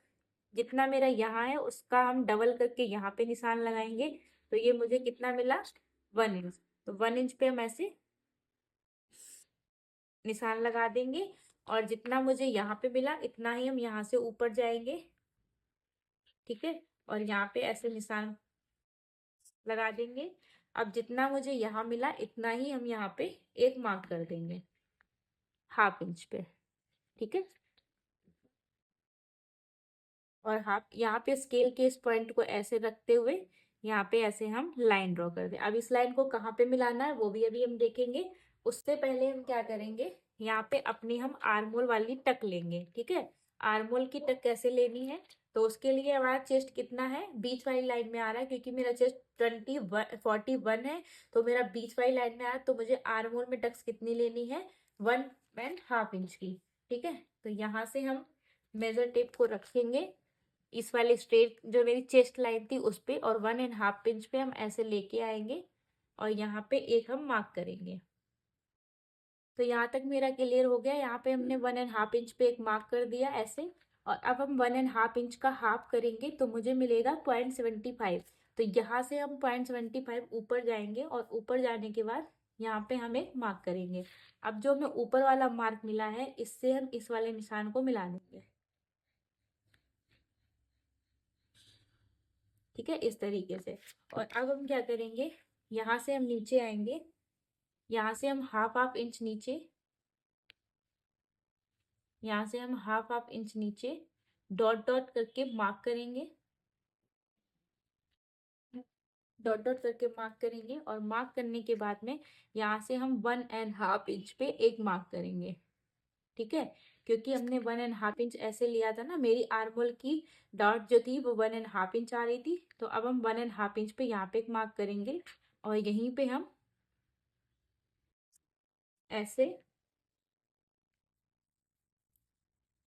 Speaker 1: जितना मेरा यहाँ है उसका हम डबल करके यहाँ पे निशान लगाएंगे। तो ये मुझे कितना मिला, 1 इंच। तो 1 इंच पे हम ऐसे निशान लगा देंगे और जितना मुझे यहाँ पे मिला इतना ही हम यहाँ से ऊपर जाएंगे, ठीक है, और यहाँ पे ऐसे निशान लगा देंगे। अब जितना मुझे यहाँ मिला इतना ही हम यहाँ पे एक मार्क कर देंगे हाफ इंच पे, ठीक है। और हाफ यहाँ पे स्केल के इस पॉइंट को ऐसे रखते हुए यहाँ पे ऐसे हम लाइन ड्रॉ कर दें। अब इस लाइन को कहाँ पे मिलाना है वो भी अभी हम देखेंगे। उससे पहले हम क्या करेंगे, यहाँ पे अपनी हम आर्मोल वाली टक लेंगे, ठीक है। आर्मोल की टक कैसे लेनी है, तो उसके लिए हमारा चेस्ट कितना है, बीच वाली लाइन में आ रहा है, क्योंकि मेरा चेस्ट 41 है। तो मेरा बीच वाली लाइन में आ रहा है, तो मुझे आर्मोल में टक्स कितनी लेनी है, 1.5 इंच की, ठीक है। तो यहाँ से हम मेजर टेप को रखेंगे इस वाले स्ट्रेट जो मेरी चेस्ट लाइन थी उस पे, और 1.5 इंच पे हम ऐसे लेके आएंगे और यहाँ पे एक हम मार्क करेंगे। तो यहाँ तक मेरा क्लियर हो गया। यहाँ पे हमने 1.5 इंच पे एक मार्क कर दिया ऐसे। और अब हम 1.5 इंच का हाफ करेंगे तो मुझे मिलेगा 0.75। तो यहाँ से हम 0.75 ऊपर जाएंगे और ऊपर जाने के बाद यहाँ पे हम एक मार्क करेंगे। अब जो हमें ऊपर वाला मार्क मिला है इससे हम इस वाले निशान को मिला देंगे, ठीक है, इस तरीके से। और अब हम क्या करेंगे, यहाँ से हम नीचे आएंगे, यहाँ से हम हाफ इंच नीचे, यहाँ से हम हाफ इंच नीचे डॉट डॉट करके मार्क करेंगे, डॉट डॉट करके मार्क करेंगे। और मार्क करने के बाद में यहाँ से हम 1.5 इंच पे एक मार्क करेंगे, ठीक है। क्योंकि हमने 1.5 इंच ऐसे लिया था ना, मेरी आर्मोल की डॉट जो थी वो 1.5 इंच आ रही थी, तो अब हम 1.5 इंच पे यहाँ पे एक मार्क करेंगे और यहीं पे हम ऐसे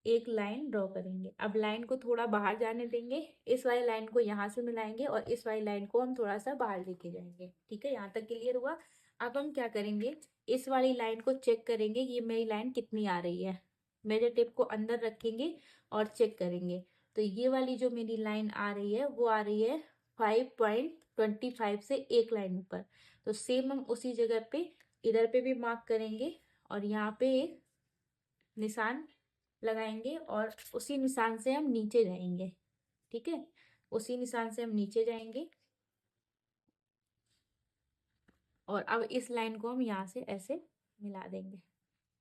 Speaker 1: एक लाइन ड्रॉ करेंगे। अब लाइन को थोड़ा बाहर जाने देंगे, इस वाली लाइन को यहाँ से मिलाएंगे और इस वाली लाइन को हम थोड़ा सा बाहर लेके जाएंगे, ठीक है। यहाँ तक क्लियर हुआ। अब हम क्या करेंगे, इस वाली लाइन को चेक करेंगे, ये मेरी लाइन कितनी आ रही है। मेजर टेप को अंदर रखेंगे और चेक करेंगे, तो ये वाली जो मेरी लाइन आ रही है वो आ रही है 5.25 से एक लाइन ऊपर। तो सेम हम उसी जगह पे इधर पे भी मार्क करेंगे और यहाँ पे एक निशान लगाएंगे और उसी निशान से हम नीचे जाएंगे, ठीक है। उसी निशान से हम नीचे जाएंगे और अब इस लाइन को हम यहाँ से ऐसे मिला देंगे।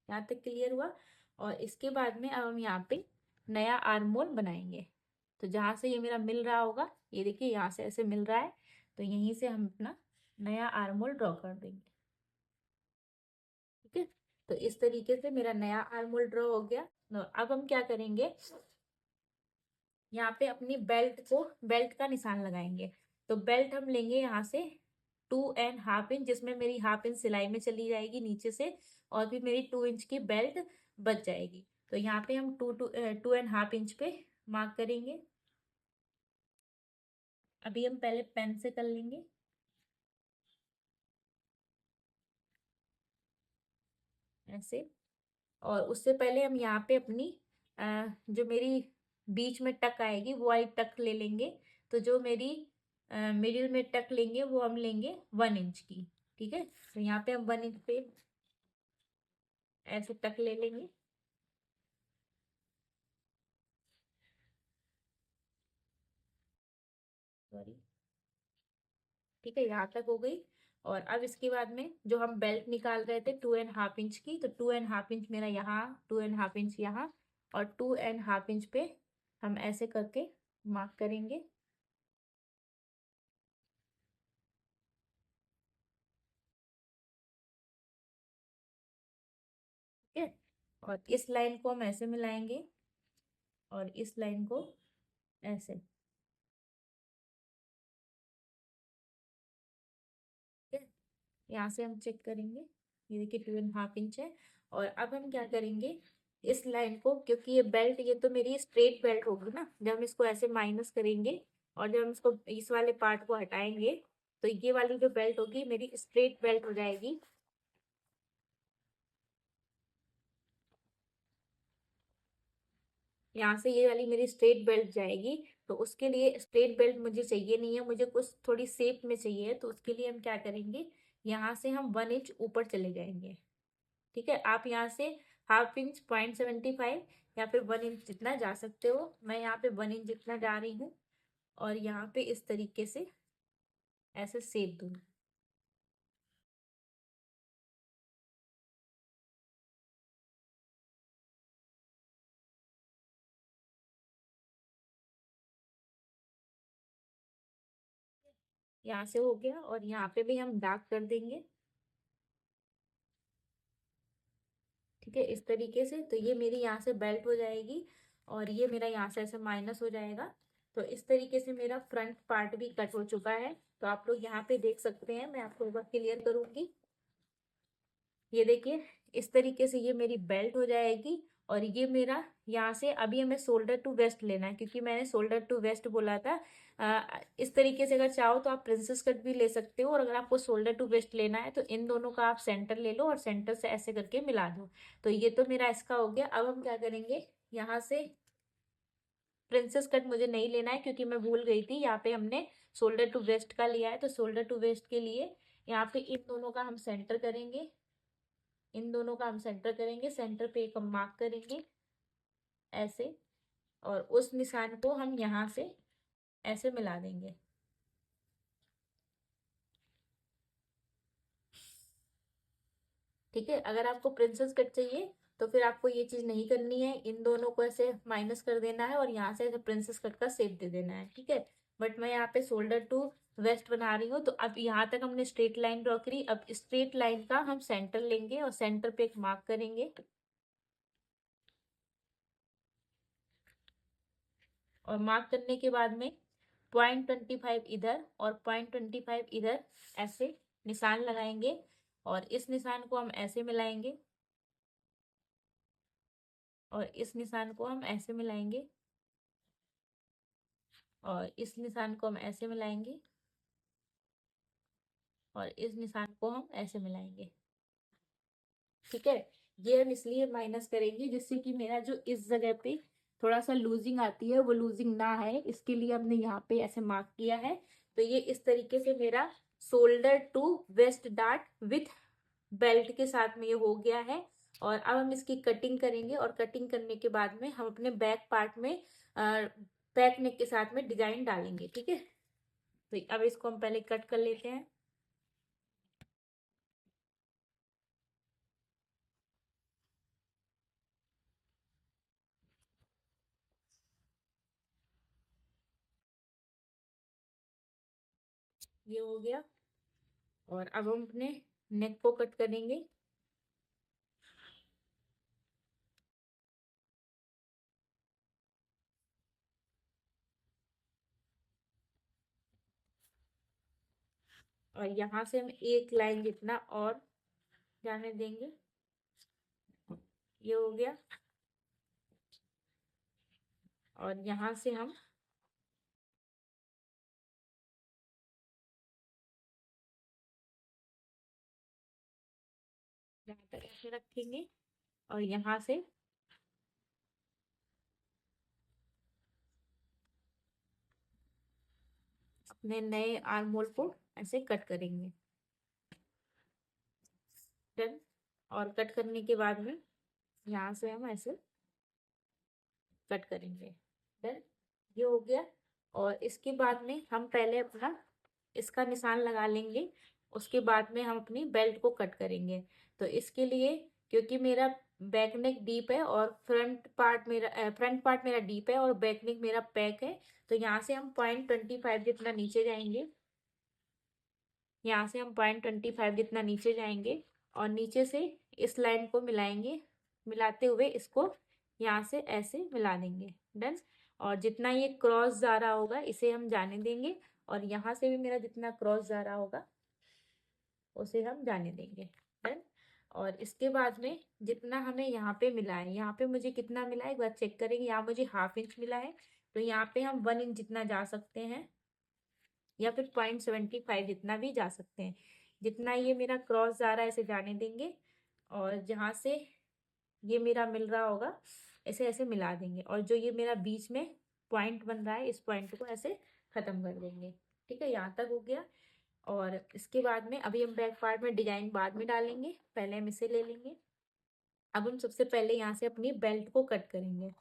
Speaker 1: यहाँ तक क्लियर हुआ। और इसके बाद में अब हम यहाँ पे नया आर्म होल बनाएंगे। तो जहाँ से ये मेरा मिल रहा होगा, ये देखिए यहाँ से ऐसे मिल रहा है, तो यहीं से हम अपना नया आर्म होल ड्रॉ कर देंगे, ठीक है। तो इस तरीके से मेरा नया आर्म होल ड्रॉ हो गया। अब हम क्या करेंगे, यहाँ पे अपनी बेल्ट का निशान लगाएंगे। तो बेल्ट हम लेंगे यहाँ से 2.5 इंच, जिसमें मेरी हाफ इंच सिलाई में चली जाएगी नीचे से, और फिर मेरी 2 इंच की बेल्ट बच जाएगी। तो यहाँ पे हम 2.5 इंच पे मार्क करेंगे। अभी हम पहले पेन से कर लेंगे ऐसे। और उससे पहले हम यहाँ पे अपनी जो मेरी बीच में टक आएगी वो वाली टक ले लेंगे। तो जो मेरी मिडिल में टक लेंगे वो हम लेंगे 1 इंच की, ठीक है। तो यहाँ पे हम 1 इंच पे ऐसे टक ले लेंगे। सॉरी, ठीक है, यहाँ तक हो गई। और अब इसके बाद में जो हम बेल्ट निकाल रहे थे 2.5 इंच की, तो 2.5 इंच मेरा यहाँ, 2.5 इंच यहाँ, और 2.5 इंच पे हम ऐसे करके मार्क करेंगे, ठीक है। और इस लाइन को हम ऐसे मिलाएंगे और इस लाइन को ऐसे, ठीक है। यहाँ से हम चेक करेंगे, ये देखिए 2.5 इंच है। और अब हम क्या करेंगे, इस लाइन को, क्योंकि ये बेल्ट, ये तो मेरी स्ट्रेट बेल्ट होगी ना, जब हम इसको ऐसे माइनस करेंगे और जब हम इसको इस वाले पार्ट को हटाएंगे, तो ये वाली जो बेल्ट होगी मेरी स्ट्रेट बेल्ट हो जाएगी। यहाँ से ये वाली मेरी स्ट्रेट बेल्ट जाएगी। तो उसके लिए स्ट्रेट बेल्ट मुझे चाहिए नहीं है, मुझे कुछ थोड़ी शेप में चाहिए। तो उसके लिए हम क्या करेंगे, यहाँ से हम 1 इंच ऊपर चले जाएंगे, ठीक है। आप यहाँ से हाफ इंच, 0.75 या फिर 1 इंच जितना जा सकते हो। मैं यहाँ पे 1 इंच जितना जा रही हूँ और यहाँ पे इस तरीके से ऐसे सेप दूंगी। यहाँ से हो गया और यहाँ पे भी हम डार्क कर देंगे, ठीक है, इस तरीके से। तो ये मेरी यहाँ से बेल्ट हो जाएगी और ये मेरा यहाँ से ऐसे माइनस हो जाएगा। तो इस तरीके से मेरा फ्रंट पार्ट भी कट हो चुका है। तो आप लोग यहाँ पे देख सकते हैं, मैं आपको एक बार क्लियर करूंगी। ये देखिए, इस तरीके से ये मेरी बेल्ट हो जाएगी। और ये मेरा यहाँ से, अभी हमें शोल्डर टू वेस्ट लेना है, क्योंकि मैंने शोल्डर टू वेस्ट बोला था। इस तरीके से अगर चाहो तो आप प्रिंसेस कट भी ले सकते हो, और अगर आपको शोल्डर टू वेस्ट लेना है तो इन दोनों का आप सेंटर ले लो और सेंटर से ऐसे करके मिला दो। तो ये तो मेरा इसका हो गया। अब हम क्या करेंगे, यहाँ से प्रिंसेस कट मुझे नहीं लेना है, क्योंकि मैं भूल गई थी, यहाँ पे हमने शोल्डर टू वेस्ट का लिया है। तो शोल्डर टू वेस्ट के लिए यहाँ पे इन दोनों का हम सेंटर करेंगे, इन दोनों का हम सेंटर करेंगे, सेंटर पे एक हम मार्क करेंगे ऐसे। और उस निशान को हम यहाँ से ऐसे मिला देंगे, ठीक है, अगर आपको प्रिंसेस कट चाहिए तो फिर आपको ये चीज नहीं करनी है, इन दोनों को ऐसे माइनस कर देना है और यहाँ से ऐसे प्रिंसेस कट का शेप दे देना है। ठीक है, बट मैं यहाँ पे शोल्डर टू वेस्ट बना रही हूँ। तो अब यहाँ तक हमने स्ट्रेट लाइन ड्रॉ करी, अब स्ट्रेट लाइन का हम सेंटर लेंगे और सेंटर पे एक मार्क करेंगे, और मार्क करने के बाद में 0.25 इधर और 0.25 इधर ऐसे निशान लगाएंगे, और इस निशान को हम ऐसे मिलाएंगे, और इस निशान को हम ऐसे मिलाएंगे, और इस निशान को हम ऐसे मिलाएंगे, और इस निशान को हम ऐसे मिलाएंगे। ठीक है, ये हम इसलिए माइनस करेंगे जिससे कि मेरा जो इस जगह पे थोड़ा सा लूजिंग आती है वो लूजिंग ना है, इसके लिए हमने यहाँ पे ऐसे मार्क किया है। तो ये इस तरीके से मेरा shoulder to waist dart with belt के साथ में ये हो गया है। और अब हम इसकी कटिंग करेंगे, और कटिंग करने के बाद में हम अपने बैक पार्ट में बैक नेक के साथ में डिजाइन डालेंगे। ठीक है, तो अब इसको हम पहले कट कर लेते हैं। ये हो गया, और अब हम अपने नेक को कट करेंगे। और यहाँ से हम एक लाइन जितना और जाने देंगे। ये हो गया, और यहाँ से हम यहाँ तक ऐसे रखेंगे, और यहाँ से अपने नए आर्म होल को ऐसे कट करेंगे। डन, और कट करने के बाद में यहाँ से हम ऐसे कट करेंगे। डन, ये हो गया। और इसके बाद में हम पहले अपना इसका निशान लगा लेंगे, उसके बाद में हम अपनी बेल्ट को कट करेंगे। तो इसके लिए, क्योंकि मेरा बैक नेक डीप है और फ्रंट पार्ट मेरा डीप है और बैक नेक मेरा पैक है, तो यहाँ से हम 0.25 जितना नीचे जाएंगे। यहाँ से हम 0.25 जितना नीचे जाएंगे, और नीचे से इस लाइन को मिलाएंगे, मिलाते हुए इसको यहाँ से ऐसे मिला देंगे। डन, और जितना ये क्रॉस जा रहा होगा इसे हम जाने देंगे, और यहाँ से भी मेरा जितना क्रॉस जा रहा होगा उसे हम जाने देंगे। डन, और इसके बाद में जितना हमें यहाँ पे मिला है, यहाँ पे मुझे कितना मिला है एक बार चेक करेंगे। यहाँ मुझे 1/2 इंच मिला है, तो यहाँ पे हम 1 इंच जितना जा सकते हैं, या फिर 0.75 जितना भी जा सकते हैं। जितना ये मेरा क्रॉस जा रहा है ऐसे जाने देंगे, और जहाँ से ये मेरा मिल रहा होगा ऐसे ऐसे मिला देंगे, और जो ये मेरा बीच में पॉइंट बन रहा है इस पॉइंट को ऐसे खत्म कर देंगे। ठीक है, यहाँ तक हो गया। और इसके बाद में अभी हम बैक पार्ट में डिजाइन बाद में डालेंगे, पहले हम इसे ले लेंगे। अब हम सबसे पहले यहाँ से अपनी बेल्ट को कट करेंगे।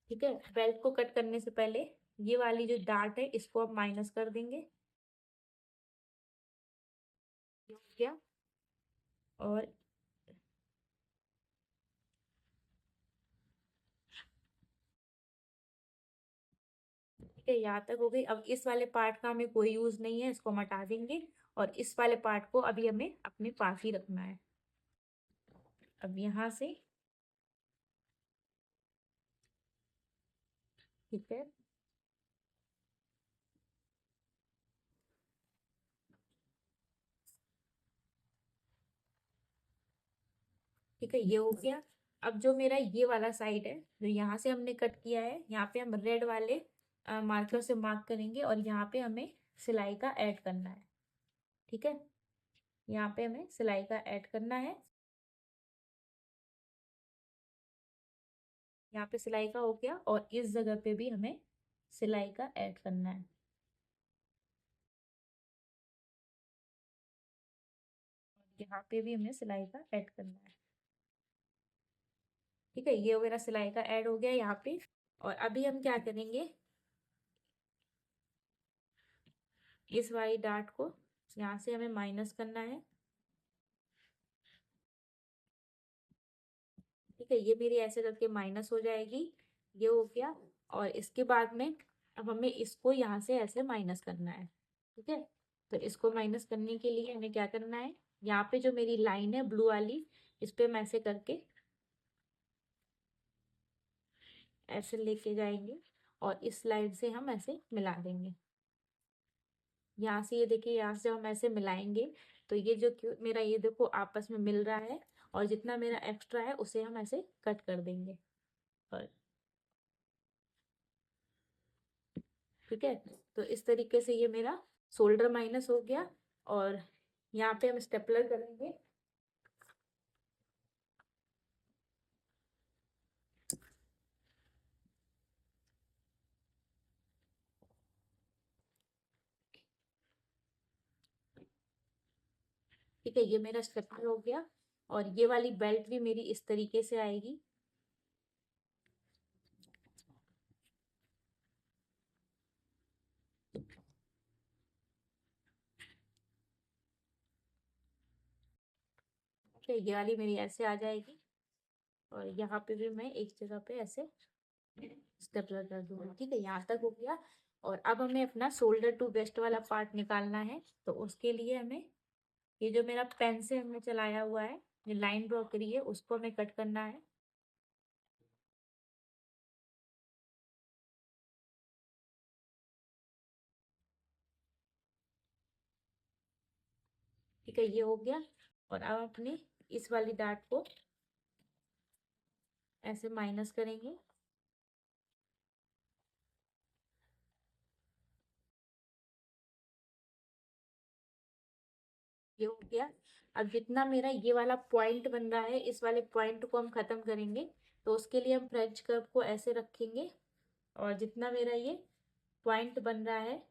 Speaker 1: ठीक है, बेल्ट को कट करने से पहले ये वाली जो डार्ट है इसको हम माइनस कर देंगे। ये हो गया, और ठीक है, यहाँ तक हो गई। अब इस वाले पार्ट का हमें कोई यूज नहीं है, इसको हम हटा देंगे, और इस वाले पार्ट को अभी हमें अपने पास ही रखना है। अब यहाँ से, ठीक है, ठीक है, ये हो गया। अब जो मेरा ये वाला साइड है जो यहाँ से हमने कट किया है, यहाँ पे हम रेड वाले मार्कर से मार्क करेंगे, और यहाँ पे हमें सिलाई का ऐड करना है। ठीक है, यहाँ पे हमें सिलाई का ऐड करना है। यहाँ पे सिलाई का हो गया, और इस जगह पे भी हमें सिलाई का ऐड करना है। यहाँ पे भी हमें सिलाई का ऐड करना है। ठीक है, ये मेरा सिलाई का ऐड हो गया यहाँ पे। और अभी हम क्या करेंगे, इस वाली डार्ट को यहाँ से हमें माइनस करना है। ठीक है, ये मेरी ऐसे करके माइनस हो जाएगी, ये हो गया। और इसके बाद में अब हमें इसको यहाँ से ऐसे माइनस करना है। ठीक है, तो इसको माइनस करने के लिए हमें क्या करना है, यहाँ पे जो मेरी लाइन है ब्लू वाली, इस पे हम ऐसे करके ऐसे लेके जाएंगे और इस लाइन से हम ऐसे मिला देंगे। यहाँ से ये देखिए, यहाँ से हम ऐसे मिलाएंगे तो ये जो मेरा ये देखो आपस में मिल रहा है, और जितना मेरा एक्स्ट्रा है उसे हम ऐसे कट कर देंगे। और ठीक है, तो इस तरीके से ये मेरा शोल्डर माइनस हो गया। और यहाँ पे हम स्टेपलर करेंगे। ठीक है, ये मेरा स्टेपलर हो गया। और ये वाली बेल्ट भी मेरी इस तरीके से आएगी। ठीक है, ये वाली मेरी ऐसे आ जाएगी। और यहाँ पे भी मैं एक जगह पे ऐसे स्टेपलर कर दूंगी। ठीक है, यहाँ तक हो गया। और अब हमें अपना शोल्डर टू वेस्ट वाला पार्ट निकालना है। तो उसके लिए हमें ये जो मेरा पेन से हमने चलाया हुआ है, जो लाइन ड्रॉ करी है, उसको हमें कट करना है। ठीक है, ये हो गया। और अब अपने इस वाली डार्ट को ऐसे माइनस करेंगे। ये हो गया। अब जितना मेरा ये वाला पॉइंट बन रहा है, इस वाले पॉइंट को हम खत्म करेंगे। तो उसके लिए हम फ्रेंच कर्व को ऐसे रखेंगे, और जितना मेरा ये पॉइंट बन रहा है,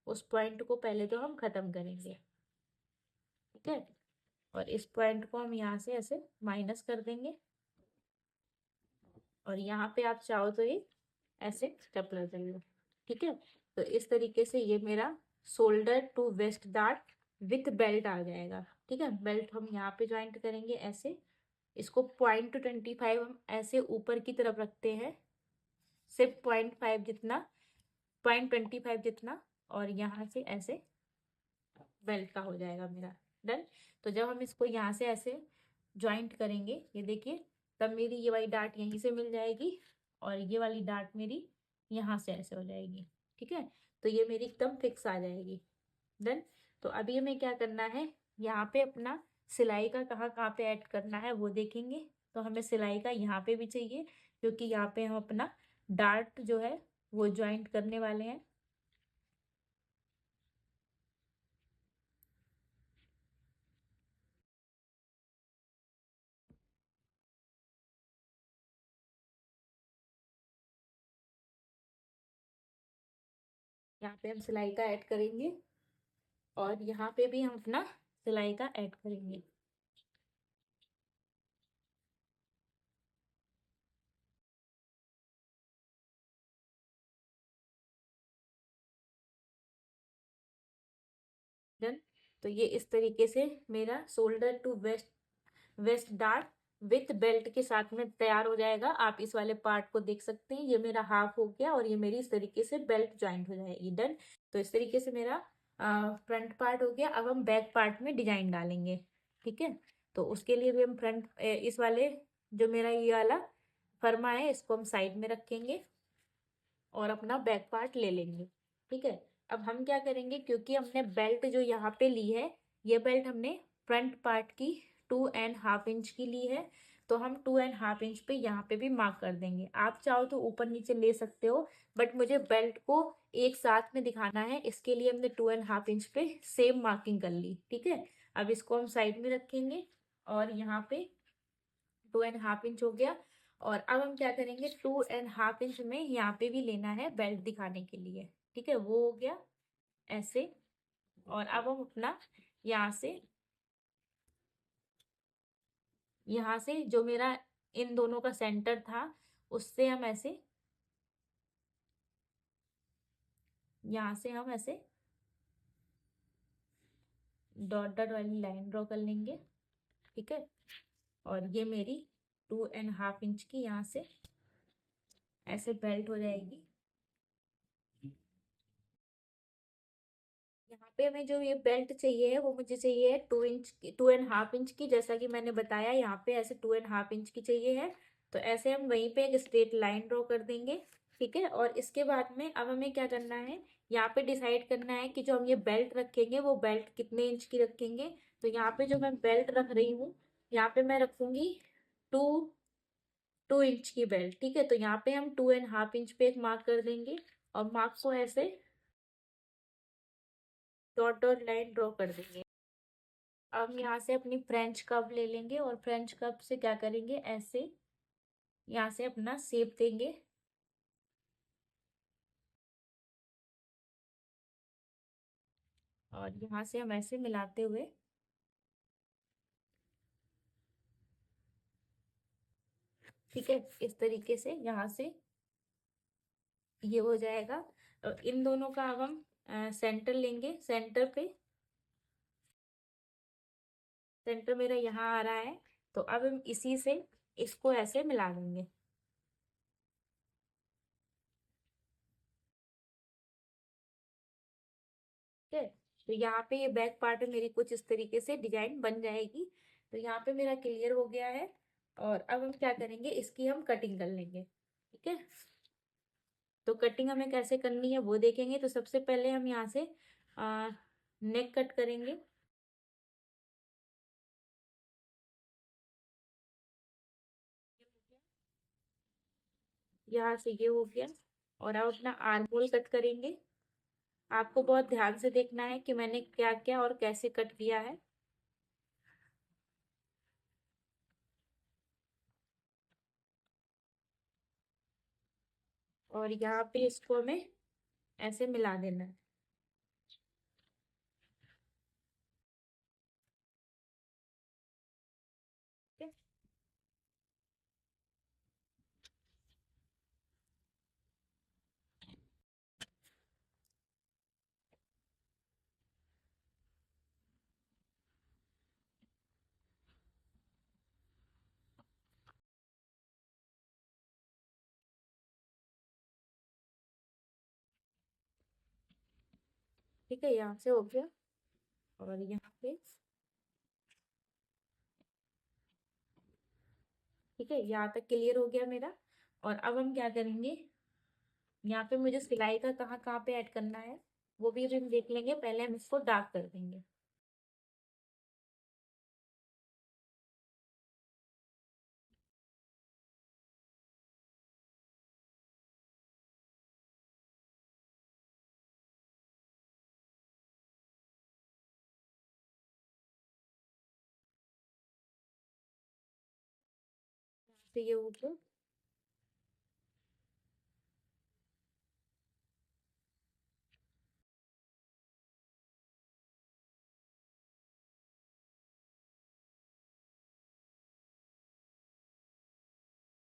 Speaker 1: उस पॉइंट को पहले तो हम खत्म करेंगे। ठीक है, और इस पॉइंट को हम यहाँ से ऐसे माइनस कर देंगे। और यहाँ पे आप चाहो तो ये ऐसे स्टेपलर कर लो। ठीक है, तो इस तरीके से ये मेरा shoulder to waist dart with belt आ जाएगा। ठीक है, बेल्ट हम यहाँ पे ज्वाइंट करेंगे ऐसे। इसको 0.25 हम ऐसे ऊपर की तरफ रखते हैं, सिर्फ 0.5 जितना, 0.25 जितना। और यहाँ से ऐसे बेल्ट का हो जाएगा मेरा डन। तो जब हम इसको यहाँ से ऐसे ज्वाइंट करेंगे, ये देखिए, तब मेरी ये वाली डार्ट यहीं से मिल जाएगी, और ये वाली डार्ट मेरी यहाँ से ऐसे हो जाएगी। ठीक है, तो ये मेरी एकदम फिक्स आ जाएगी। डन। तो अभी हमें क्या करना है, यहाँ पे अपना सिलाई का कहाँ कहाँ पे ऐड करना है वो देखेंगे। तो हमें सिलाई का यहाँ पे भी चाहिए, क्योंकि यहाँ पे हम अपना डार्ट जो है वो ज्वाइंट करने वाले हैं। यहाँ पे हम सिलाई का ऐड करेंगे, और यहाँ पे भी हम अपना सिलाई का ऐड करेंगे। डन। तो ये इस तरीके से मेरा shoulder to waist waist dart with belt के साथ में तैयार हो जाएगा। आप इस वाले पार्ट को देख सकते हैं, ये मेरा हाफ हो गया, और ये मेरी इस तरीके से बेल्ट ज्वाइंट हो जाएगी। डन। तो इस तरीके से मेरा फ्रंट पार्ट हो गया। अब हम बैक पार्ट में डिजाइन डालेंगे। ठीक है, तो उसके लिए भी हम फ्रंट इस वाले जो मेरा ये वाला फर्मा है, इसको हम साइड में रखेंगे और अपना बैक पार्ट ले लेंगे। ठीक है, अब हम क्या करेंगे, क्योंकि हमने बेल्ट जो यहाँ पे ली है, ये बेल्ट हमने फ्रंट पार्ट की 2.5 इंच की ली है। तो हम 2.5 इंच पे यहाँ पे भी मार्क कर देंगे। आप चाहो तो ऊपर नीचे ले सकते हो, बट मुझे बेल्ट को एक साथ में दिखाना है, इसके लिए हमने 2.5 इंच पे सेम मार्किंग कर ली। ठीक है, अब इसको हम साइड में रखेंगे, और यहाँ पे 2.5 इंच हो गया। और अब हम क्या करेंगे, 2.5 इंच में यहाँ पे भी लेना है बेल्ट दिखाने के लिए। ठीक है, वो हो गया ऐसे। और अब हम अपना यहाँ से जो मेरा इन दोनों का सेंटर था, उससे हम ऐसे यहाँ से हम ऐसे डॉट डॉट वाली लाइन ड्रॉ कर लेंगे, ठीक है। और ये मेरी 2.5 इंच की यहाँ से ऐसे बेल्ट हो जाएगी। यहाँ पे हमें जो ये बेल्ट चाहिए है वो मुझे चाहिए है 2 इंच की, 2.5 इंच की, जैसा कि मैंने बताया यहाँ पे ऐसे 2.5 इंच की चाहिए है। तो ऐसे हम वहीं पे एक स्ट्रेट लाइन ड्रॉ कर देंगे, ठीक है। और इसके बाद में अब हमें क्या करना है, यहाँ पे डिसाइड करना है कि जो हम ये बेल्ट रखेंगे वो बेल्ट कितने इंच की रखेंगे। तो यहाँ पे जो मैं बेल्ट रख रही हूँ, यहाँ पे मैं रखूंगी टू 2 इंच की बेल्ट, ठीक है। तो यहाँ पे हम 2.5 इंच पे एक मार्क कर देंगे और मार्क को ऐसे डॉट डॉट लाइन ड्रॉ कर देंगे। अब यहाँ से अपनी फ्रेंच कर्व ले लेंगे और फ्रेंच कर्व से क्या करेंगे, ऐसे यहाँ से अपना शेप देंगे। और यहाँ से हम ऐसे मिलाते हुए, ठीक है, इस तरीके से यहाँ से ये हो जाएगा। और इन दोनों का अब हम सेंटर लेंगे। सेंटर मेरा यहाँ आ रहा है, तो अब हम इसी से इसको ऐसे मिला देंगे, ठीक है। तो यहाँ पे ये बैक पार्ट में मेरी कुछ इस तरीके से डिजाइन बन जाएगी। तो यहाँ पे मेरा क्लियर हो गया है। और अब हम क्या करेंगे, इसकी हम कटिंग कर लेंगे, ठीक है। तो कटिंग हमें कैसे करनी है वो देखेंगे। तो सबसे पहले हम यहाँ से नेक कट करेंगे। यहाँ से ये हो गया। और अब अपना आर्म होल कट करेंगे। आपको बहुत ध्यान से देखना है कि मैंने क्या क्या और कैसे कट किया है। और यहाँ पे इसको हमें ऐसे मिला देना है, ठीक है। ठीक है, यहाँ से हो गया। और यहाँ पे, ठीक है, यहाँ तक क्लियर हो गया मेरा। और अब हम क्या करेंगे, यहाँ पे मुझे सिलाई का कहाँ कहाँ पे ऐड करना है वो भी हम देख लेंगे। पहले हम इसको डार्क कर देंगे। तो ये हो गया।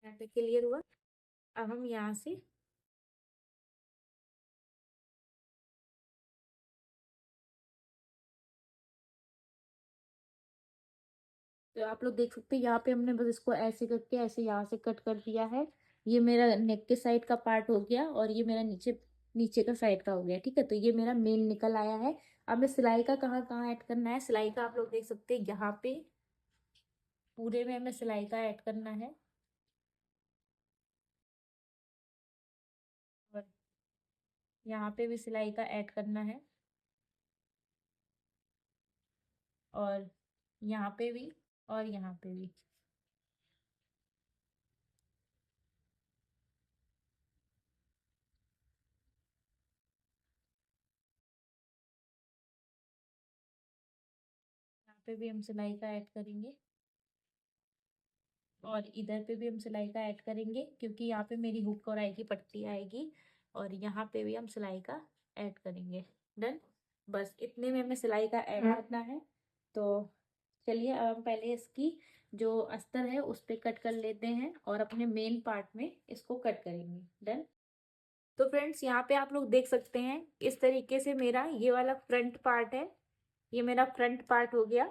Speaker 1: यहाँ पे क्लियर हुआ। अब हम यहाँ से, तो आप लोग देख सकते हैं यहाँ पे हमने बस इसको ऐसे करके ऐसे यहाँ से कट कर दिया है। ये मेरा नेक के साइड का पार्ट हो गया और ये मेरा नीचे नीचे का साइड का हो गया, ठीक है। तो ये मेरा मेन निकल आया है। अब मैं सिलाई का कहाँ कहाँ ऐड करना है, सिलाई का आप लोग देख सकते हैं यहाँ पे पूरे में हमें सिलाई का ऐड करना है। और यहाँ पे भी सिलाई का ऐड करना है। और यहाँ पे भी, और यहाँ पे भी। यहाँ पे भी हम सिलाई का ऐड करेंगे। और इधर पे भी हम सिलाई का ऐड करेंगे क्योंकि यहाँ पे मेरी हुक कढ़ाई की पट्टी आएगी। और यहाँ पे भी हम सिलाई का ऐड करेंगे। डन। बस इतने में हमें सिलाई का ऐड करना है। तो चलिए अब हम पहले इसकी जो अस्तर है उस पे कट कर लेते हैं और अपने मेन पार्ट में इसको कट करेंगे। डन। तो फ्रेंड्स यहाँ पे आप लोग देख सकते हैं इस तरीके से मेरा ये वाला फ्रंट पार्ट है, ये मेरा फ्रंट पार्ट हो गया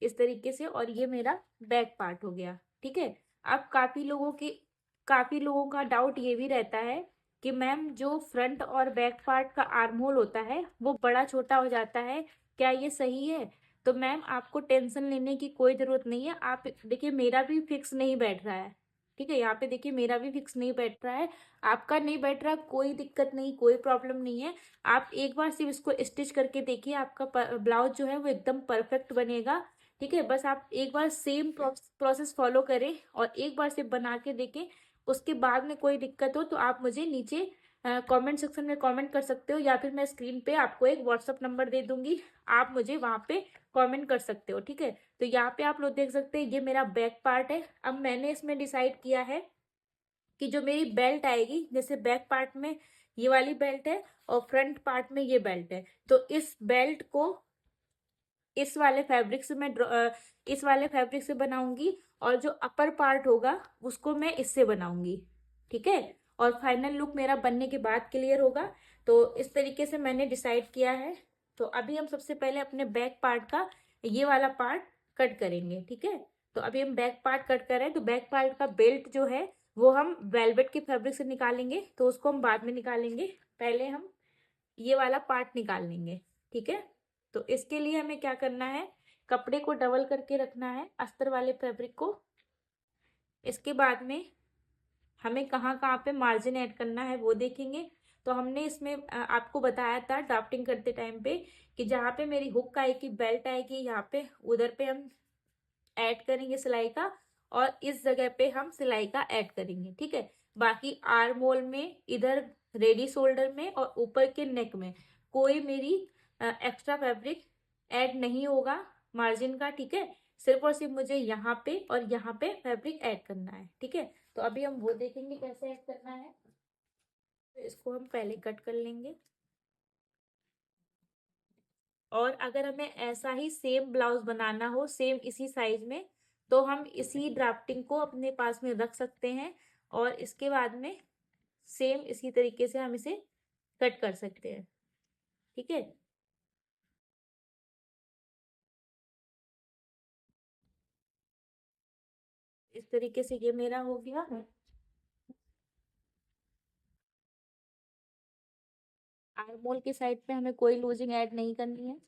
Speaker 1: इस तरीके से, और ये मेरा बैक पार्ट हो गया। ठीक है। अब काफी लोगों का डाउट ये भी रहता है कि मैम जो फ्रंट और बैक पार्ट का आर्म होल होता है वो बड़ा छोटा हो जाता है, क्या ये सही है? तो मैम आपको टेंशन लेने की कोई जरूरत नहीं है। आप देखिए मेरा भी फिक्स नहीं बैठ रहा है। ठीक है, यहाँ पे देखिए मेरा भी फिक्स नहीं बैठ रहा है, आपका नहीं बैठ रहा, कोई दिक्कत नहीं, कोई प्रॉब्लम नहीं है। आप एक बार सिर्फ इसको स्टिच करके देखिए, आपका ब्लाउज जो है वो एकदम परफेक्ट बनेगा। ठीक है, बस आप एक बार सेम प्रोसेस फॉलो करें और एक बार सिर्फ बना के देखें। उसके बाद में कोई दिक्कत हो तो आप मुझे नीचे कमेंट सेक्शन में कमेंट कर सकते हो, या फिर मैं स्क्रीन पे आपको एक व्हाट्सअप नंबर दे दूंगी, आप मुझे वहां पे कमेंट कर सकते हो। ठीक है, तो यहाँ पे आप लोग देख सकते हैं ये मेरा बैक पार्ट है। अब मैंने इसमें डिसाइड किया है कि जो मेरी बेल्ट आएगी, जैसे बैक पार्ट में ये वाली बेल्ट है और फ्रंट पार्ट में ये बेल्ट है, तो इस बेल्ट को इस वाले फैब्रिक से बनाऊंगी, और जो अपर पार्ट होगा उसको मैं इससे बनाऊंगी। ठीक है, और फाइनल लुक मेरा बनने के बाद क्लियर होगा। तो इस तरीके से मैंने डिसाइड किया है। तो अभी हम सबसे पहले अपने बैक पार्ट का ये वाला पार्ट कट करेंगे। ठीक है, तो अभी हम बैक पार्ट कट कर रहे हैं। तो बैक पार्ट का बेल्ट जो है वो हम वेलवेट के फैब्रिक से निकालेंगे, तो उसको हम बाद में निकालेंगे, पहले हम ये वाला पार्ट निकाल लेंगे। ठीक है, तो इसके लिए हमें क्या करना है, कपड़े को डबल करके रखना है अस्तर वाले फैब्रिक को। इसके बाद में हमें कहाँ कहाँ पे मार्जिन ऐड करना है वो देखेंगे। तो हमने इसमें आपको बताया था ड्राफ्टिंग करते टाइम पे कि जहाँ पे मेरी हुक आएगी, बेल्ट आएगी, यहाँ पे उधर पे हम ऐड करेंगे सिलाई का, और इस जगह पे हम सिलाई का ऐड करेंगे। ठीक है, बाकी आर्म होल में, इधर रेडी शोल्डर में और ऊपर के नेक में कोई मेरी एक्स्ट्रा फैब्रिक ऐड नहीं होगा मार्जिन का। ठीक है, सिर्फ और सिर्फ मुझे यहाँ पे और यहाँ पे फैब्रिक ऐड करना है। ठीक है, तो अभी हम वो देखेंगे कैसे ऐड करना है। तो इसको हम पहले कट कर लेंगे, और अगर हमें ऐसा ही सेम ब्लाउज बनाना हो सेम इसी साइज में, तो हम इसी ड्राफ्टिंग को अपने पास में रख सकते हैं, और इसके बाद में सेम इसी तरीके से हम इसे कट कर सकते हैं। ठीक है, इस तरीके से ये मेरा हो गया। आर्म होल के साइड पे हमें कोई लूजिंग ऐड नहीं करनी है।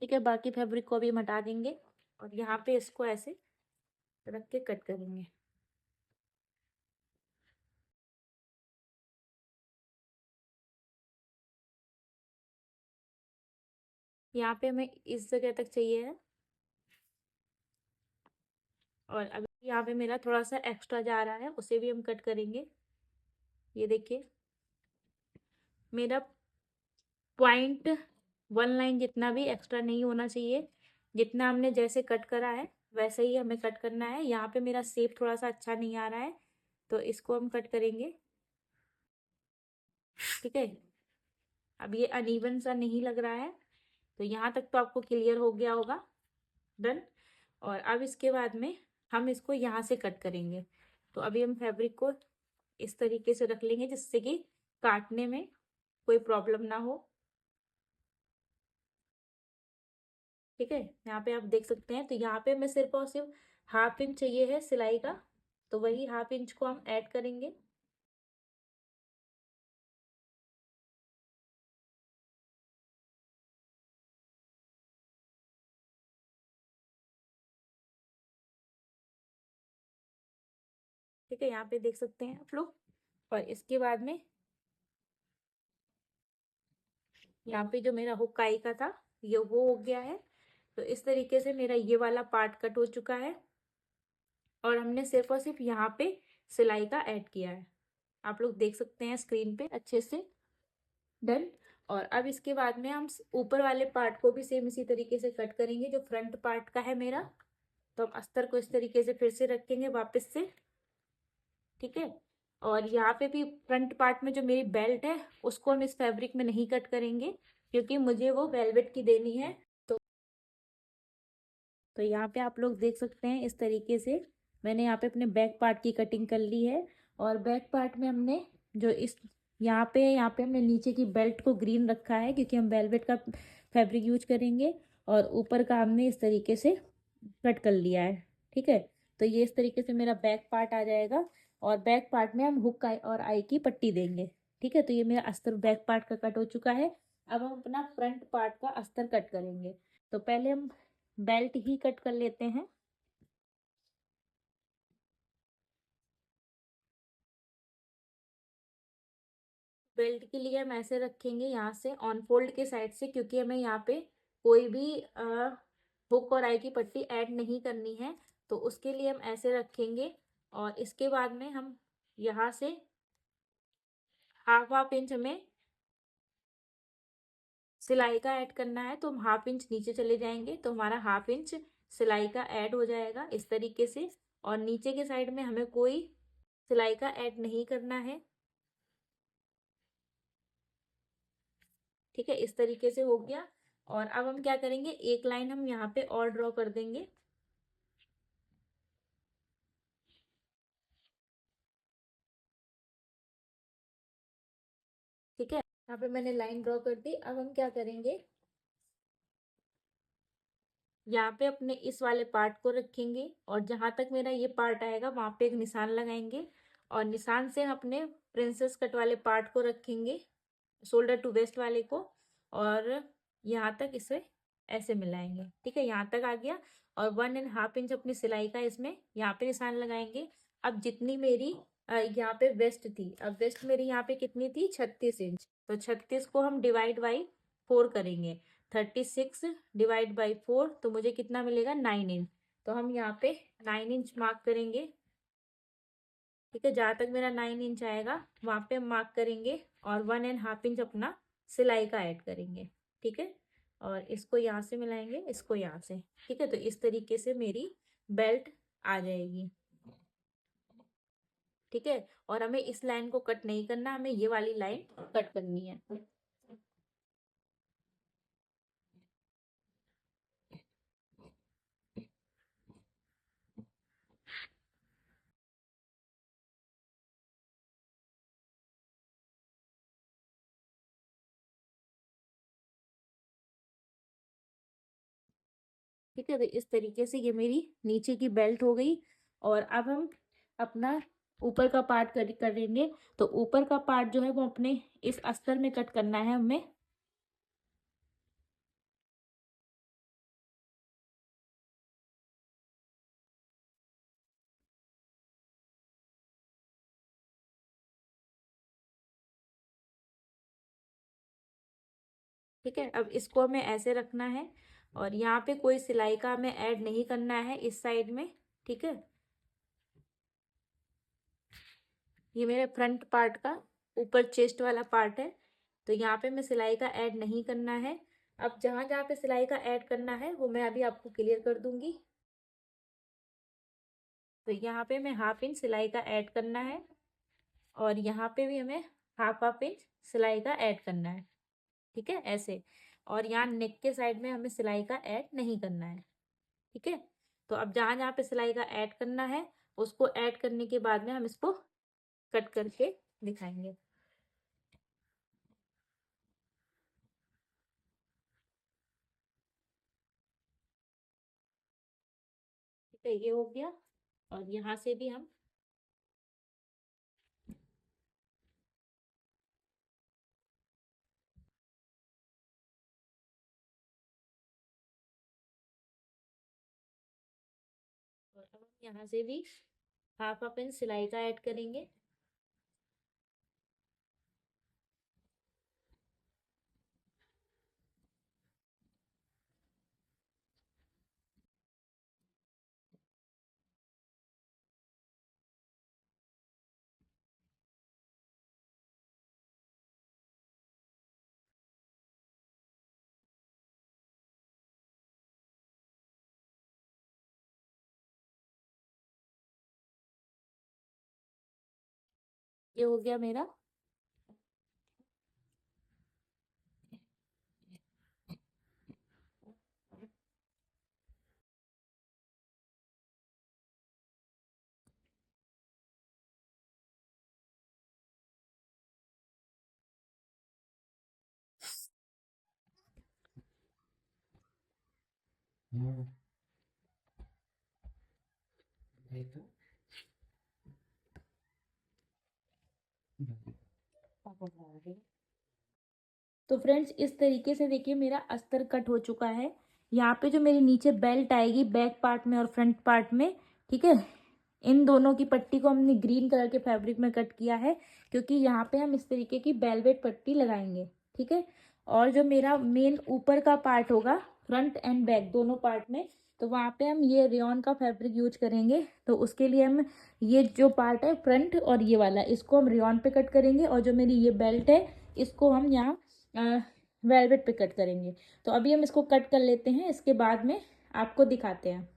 Speaker 1: ठीक है, बाकी फैब्रिक को भी हम हटा देंगे, और यहाँ पे इसको ऐसे रख के कट करेंगे। यहाँ पे हमें इस जगह तक चाहिए है, और अभी यहाँ पे मेरा थोड़ा सा एक्स्ट्रा जा रहा है, उसे भी हम कट करेंगे। ये देखिए मेरा 0.1 लाइन जितना भी एक्स्ट्रा नहीं होना चाहिए, जितना हमने जैसे कट करा है वैसे ही हमें कट करना है। यहाँ पे मेरा शेप थोड़ा सा अच्छा नहीं आ रहा है, तो इसको हम कट करेंगे। ठीक है, अब ये अनइवन सा नहीं लग रहा है, तो यहाँ तक तो आपको क्लियर हो गया होगा। डन। और अब इसके बाद में हम इसको यहाँ से कट करेंगे। तो अभी हम फैब्रिक को इस तरीके से रख लेंगे जिससे कि काटने में कोई प्रॉब्लम ना हो। ठीक है, यहाँ पे आप देख सकते हैं, तो यहाँ पे हमें सिर्फ और सिर्फ ½ इंच चाहिए है सिलाई का, तो वही ½ इंच को हम ऐड करेंगे। ठीक है, यहाँ पे देख सकते हैं आप लोग, और इसके बाद में यहाँ पे जो मेरा हुक काई का था ये वो हो गया है। तो इस तरीके से मेरा ये वाला पार्ट कट हो चुका है, और हमने सिर्फ और सिर्फ यहाँ पे सिलाई का ऐड किया है, आप लोग देख सकते हैं स्क्रीन पे अच्छे से। डन। और अब इसके बाद में हम ऊपर वाले पार्ट को भी सेम इसी तरीके से कट करेंगे, जो फ्रंट पार्ट का है मेरा। तो हम अस्तर को इस तरीके से फिर से रखेंगे वापस से, ठीक है। और यहाँ पे भी फ्रंट पार्ट में जो मेरी बेल्ट है उसको हम इस फैब्रिक में नहीं कट करेंगे, क्योंकि मुझे वो वेलवेट की देनी है। तो यहाँ पे आप लोग देख सकते हैं इस तरीके से मैंने यहाँ पे अपने बैक पार्ट की कटिंग कर ली है। और बैक पार्ट में हमने जो इस यहाँ पे हमने नीचे की बेल्ट को ग्रीन रखा है, क्योंकि हम वेलवेट का फैब्रिक यूज करेंगे। और ऊपर का हमने इस तरीके से कट कर लिया है, ठीक है। तो ये इस तरीके से मेरा बैक पार्ट आ जाएगा। और बैक पार्ट में हम हुक आई और आई की पट्टी देंगे, ठीक है। तो ये मेरा अस्तर बैक पार्ट का कट हो चुका है। अब हम अपना फ्रंट पार्ट का अस्तर कट करेंगे। तो पहले हम बेल्ट ही कट कर लेते हैं। बेल्ट के लिए हम ऐसे रखेंगे यहाँ से ऑन फोल्ड के साइड से, क्योंकि हमें यहाँ पे कोई भी हुक और आई की पट्टी ऐड नहीं करनी है। तो उसके लिए हम ऐसे रखेंगे। और इसके बाद में हम यहाँ से हाफ हाफ इंच हमें सिलाई का ऐड करना है। तो हम हाफ इंच नीचे चले जाएंगे, तो हमारा हाफ इंच सिलाई का ऐड हो जाएगा इस तरीके से। और नीचे के साइड में हमें कोई सिलाई का ऐड नहीं करना है, ठीक है। इस तरीके से हो गया। और अब हम क्या करेंगे, एक लाइन हम यहाँ पे और ड्रॉ कर देंगे, ठीक है। यहाँ पे मैंने लाइन ड्रॉ कर दी। अब हम क्या करेंगे, यहाँ पे अपने इस वाले पार्ट को रखेंगे और जहां तक मेरा ये पार्ट आएगा वहां पे एक निशान लगाएंगे। और निशान से हम अपने प्रिंसेस कट वाले पार्ट को रखेंगे, शोल्डर टू वेस्ट वाले को। और यहाँ तक इसे ऐसे मिलाएंगे, ठीक है। यहाँ तक आ गया। और 1.5 इंच अपनी सिलाई का इसमें यहाँ पे निशान लगाएंगे। अब जितनी मेरी यहाँ पे वेस्ट थी, अब वेस्ट मेरी यहाँ पे कितनी थी, 36 इंच। तो 36 को हम डिवाइड बाई 4 करेंगे। 36 डिवाइड बाई 4 तो मुझे कितना मिलेगा, 9 इंच। तो हम यहाँ पे 9 इंच मार्क करेंगे, ठीक है। जहाँ तक मेरा 9 इंच आएगा वहां पे हम मार्क करेंगे। और 1.5 इंच अपना सिलाई का ऐड करेंगे, ठीक है। और इसको यहाँ से मिलाएंगे, इसको यहाँ से, ठीक है। तो इस तरीके से मेरी बेल्ट आ जाएगी, ठीक है। और हमें इस लाइन को कट नहीं करना, हमें ये वाली लाइन कट करनी है। ठीक है, तो इस तरीके से ये मेरी नीचे की बेल्ट हो गई। और अब हम अपना ऊपर का पार्ट करेंगे। तो ऊपर का पार्ट जो है वो अपने इस अस्तर में कट करना है हमें, ठीक है। अब इसको हमें ऐसे रखना है। और यहाँ पे कोई सिलाई का हमें ऐड नहीं करना है इस साइड में, ठीक है। ये मेरे फ्रंट पार्ट का ऊपर चेस्ट वाला पार्ट है। तो यहाँ पे मैं सिलाई का ऐड नहीं करना है। अब जहाँ जहाँ पे सिलाई का ऐड करना है वो मैं अभी आपको क्लियर कर दूंगी। तो यहाँ पे मैं हाफ इंच सिलाई का ऐड करना है। और यहाँ पे भी हमें हाफ हाफ इंच सिलाई का ऐड करना है, ठीक है, ऐसे। और यहाँ नेक के साइड में हमें सिलाई का ऐड नहीं करना है, ठीक है। तो अब जहाँ जहाँ पे सिलाई का ऐड करना है उसको ऐड करने के बाद में हम इसको कट करके दिखाएंगे। ठीक है, ये हो गया। और यहाँ से भी हम और अब हम यहाँ से भी हाफ हाफ इंच सिलाई का ऐड करेंगे। ये हो गया मेरा। तो फ्रेंड्स इस तरीके से देखिए मेरा अस्तर कट हो चुका है। यहाँ पे जो मेरी नीचे बेल्ट आएगी बैक पार्ट में और फ्रंट पार्ट में, ठीक है, इन दोनों की पट्टी को हमने ग्रीन कलर के फैब्रिक में कट किया है, क्योंकि यहाँ पे हम इस तरीके की वेलवेट पट्टी लगाएंगे, ठीक है। और जो मेरा मेन ऊपर का पार्ट होगा फ्रंट एंड बैक दोनों पार्ट में, तो वहाँ पे हम ये रेयॉन का फैब्रिक यूज करेंगे। तो उसके लिए हम ये जो पार्ट है फ्रंट और ये वाला, इसको हम रेयॉन पे कट करेंगे, और जो मेरी ये बेल्ट है इसको हम यहाँ वेलवेट पे कट करेंगे। तो अभी हम इसको कट कर लेते हैं, इसके बाद में आपको दिखाते हैं।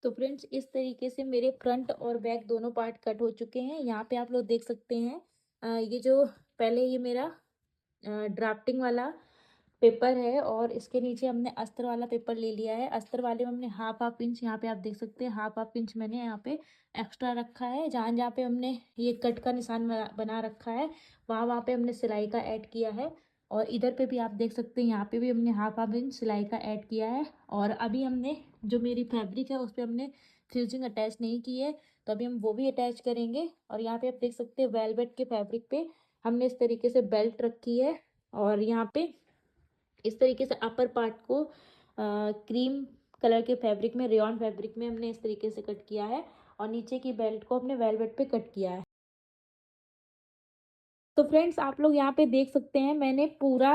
Speaker 1: तो फ्रेंड्स इस तरीके से मेरे फ्रंट और बैक दोनों पार्ट कट हो चुके हैं। यहाँ पे आप लोग देख सकते हैं ये जो पहले ये मेरा ड्राफ्टिंग वाला पेपर है, और इसके नीचे हमने अस्तर वाला पेपर ले लिया है। अस्तर वाले में हमने हाफ इंच, यहाँ पे आप देख सकते हैं हाफ इंच मैंने यहाँ पे एक्स्ट्रा रखा है। जहाँ जहाँ पे हमने ये कट का निशान बना रखा है वहाँ वहाँ पे हमने सिलाई का ऐड किया है। और इधर पे भी आप देख सकते हैं यहाँ पे भी हमने हाफ इंच सिलाई का ऐड किया है। और अभी हमने जो मेरी फैब्रिक है उस पर हमने फ्यूजिंग अटैच नहीं की है, तो अभी हम वो भी अटैच करेंगे। और यहाँ पे आप देख सकते हैं वेलवेट के फैब्रिक पे हमने इस तरीके से बेल्ट रखी है, और यहाँ पे इस तरीके से अपर पार्ट को क्रीम कलर के फैब्रिक में, रेयॉन फैब्रिक में हमने इस तरीके से कट किया है, और नीचे की बेल्ट को हमने वेलवेट पे कट किया है। तो फ्रेंड्स आप लोग यहाँ पे देख सकते हैं मैंने पूरा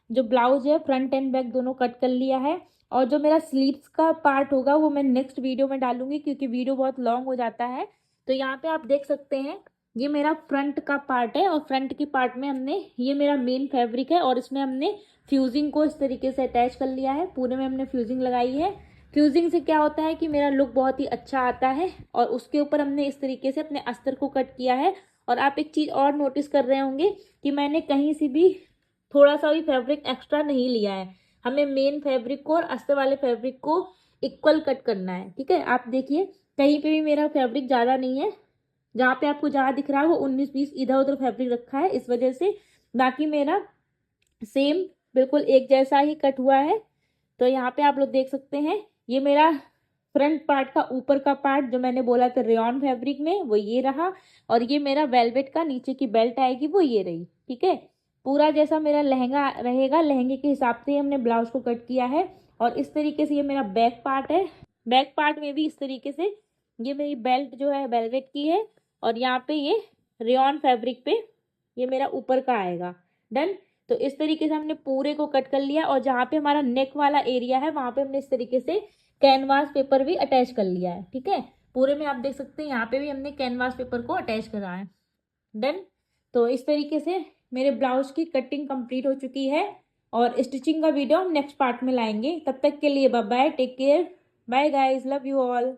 Speaker 1: जो ब्लाउज है फ्रंट एंड बैक दोनों कट कर लिया है। और जो मेरा स्लीव्स का पार्ट होगा वो मैं नेक्स्ट वीडियो में डालूंगी, क्योंकि वीडियो बहुत लॉन्ग हो जाता है। तो यहाँ पे आप देख सकते हैं ये मेरा फ्रंट का पार्ट है, और फ्रंट की पार्ट में हमने ये मेरा मेन फैब्रिक है, और इसमें हमने फ्यूजिंग को इस तरीके से अटैच कर लिया है। पूरे में हमने फ्यूजिंग लगाई है। फ्यूजिंग से क्या होता है कि मेरा लुक बहुत ही अच्छा आता है। और उसके ऊपर हमने इस तरीके से अपने अस्तर को कट किया है। और आप एक चीज और नोटिस कर रहे होंगे कि मैंने कहीं से भी थोड़ा सा भी फैब्रिक एक्स्ट्रा नहीं लिया है। हमें मेन फैब्रिक को और अस्तर वाले फैब्रिक को इक्वल कट करना है, ठीक है। आप देखिए कहीं पे भी मेरा फैब्रिक ज्यादा नहीं है। जहाँ पे आपको जहाँ दिख रहा है वो 19-20 इधर उधर फैब्रिक रखा है इस वजह से, बाकी मेरा सेम बिल्कुल एक जैसा ही कट हुआ है। तो यहाँ पे आप लोग देख सकते हैं ये मेरा फ्रंट पार्ट का ऊपर का पार्ट जो मैंने बोला था रेयॉन फैब्रिक में, वो ये रहा। और ये मेरा वेलवेट का नीचे की बेल्ट आएगी वो ये रही, ठीक है। पूरा जैसा मेरा लहंगा रहेगा लहंगे के हिसाब से हमने ब्लाउज को कट किया है। और इस तरीके से ये मेरा बैक पार्ट है। बैक पार्ट में भी इस तरीके से ये मेरी बेल्ट जो है वेलवेट की है, और यहाँ पे ये रेयॉन फैब्रिक पे ये मेरा ऊपर का आएगा। डन। तो इस तरीके से हमने पूरे को कट कर लिया, और जहाँ पे हमारा नेक वाला एरिया है वहां पे हमने इस तरीके से कैनवास पेपर भी अटैच कर लिया है, ठीक है। पूरे में आप देख सकते हैं यहाँ पे भी हमने कैनवास पेपर को अटैच करा है। डन। तो इस तरीके से मेरे ब्लाउज की कटिंग कंप्लीट हो चुकी है, और स्टिचिंग का वीडियो हम नेक्स्ट पार्ट में लाएंगे। तब तक के लिए bye bye, take care, bye guys, love you all.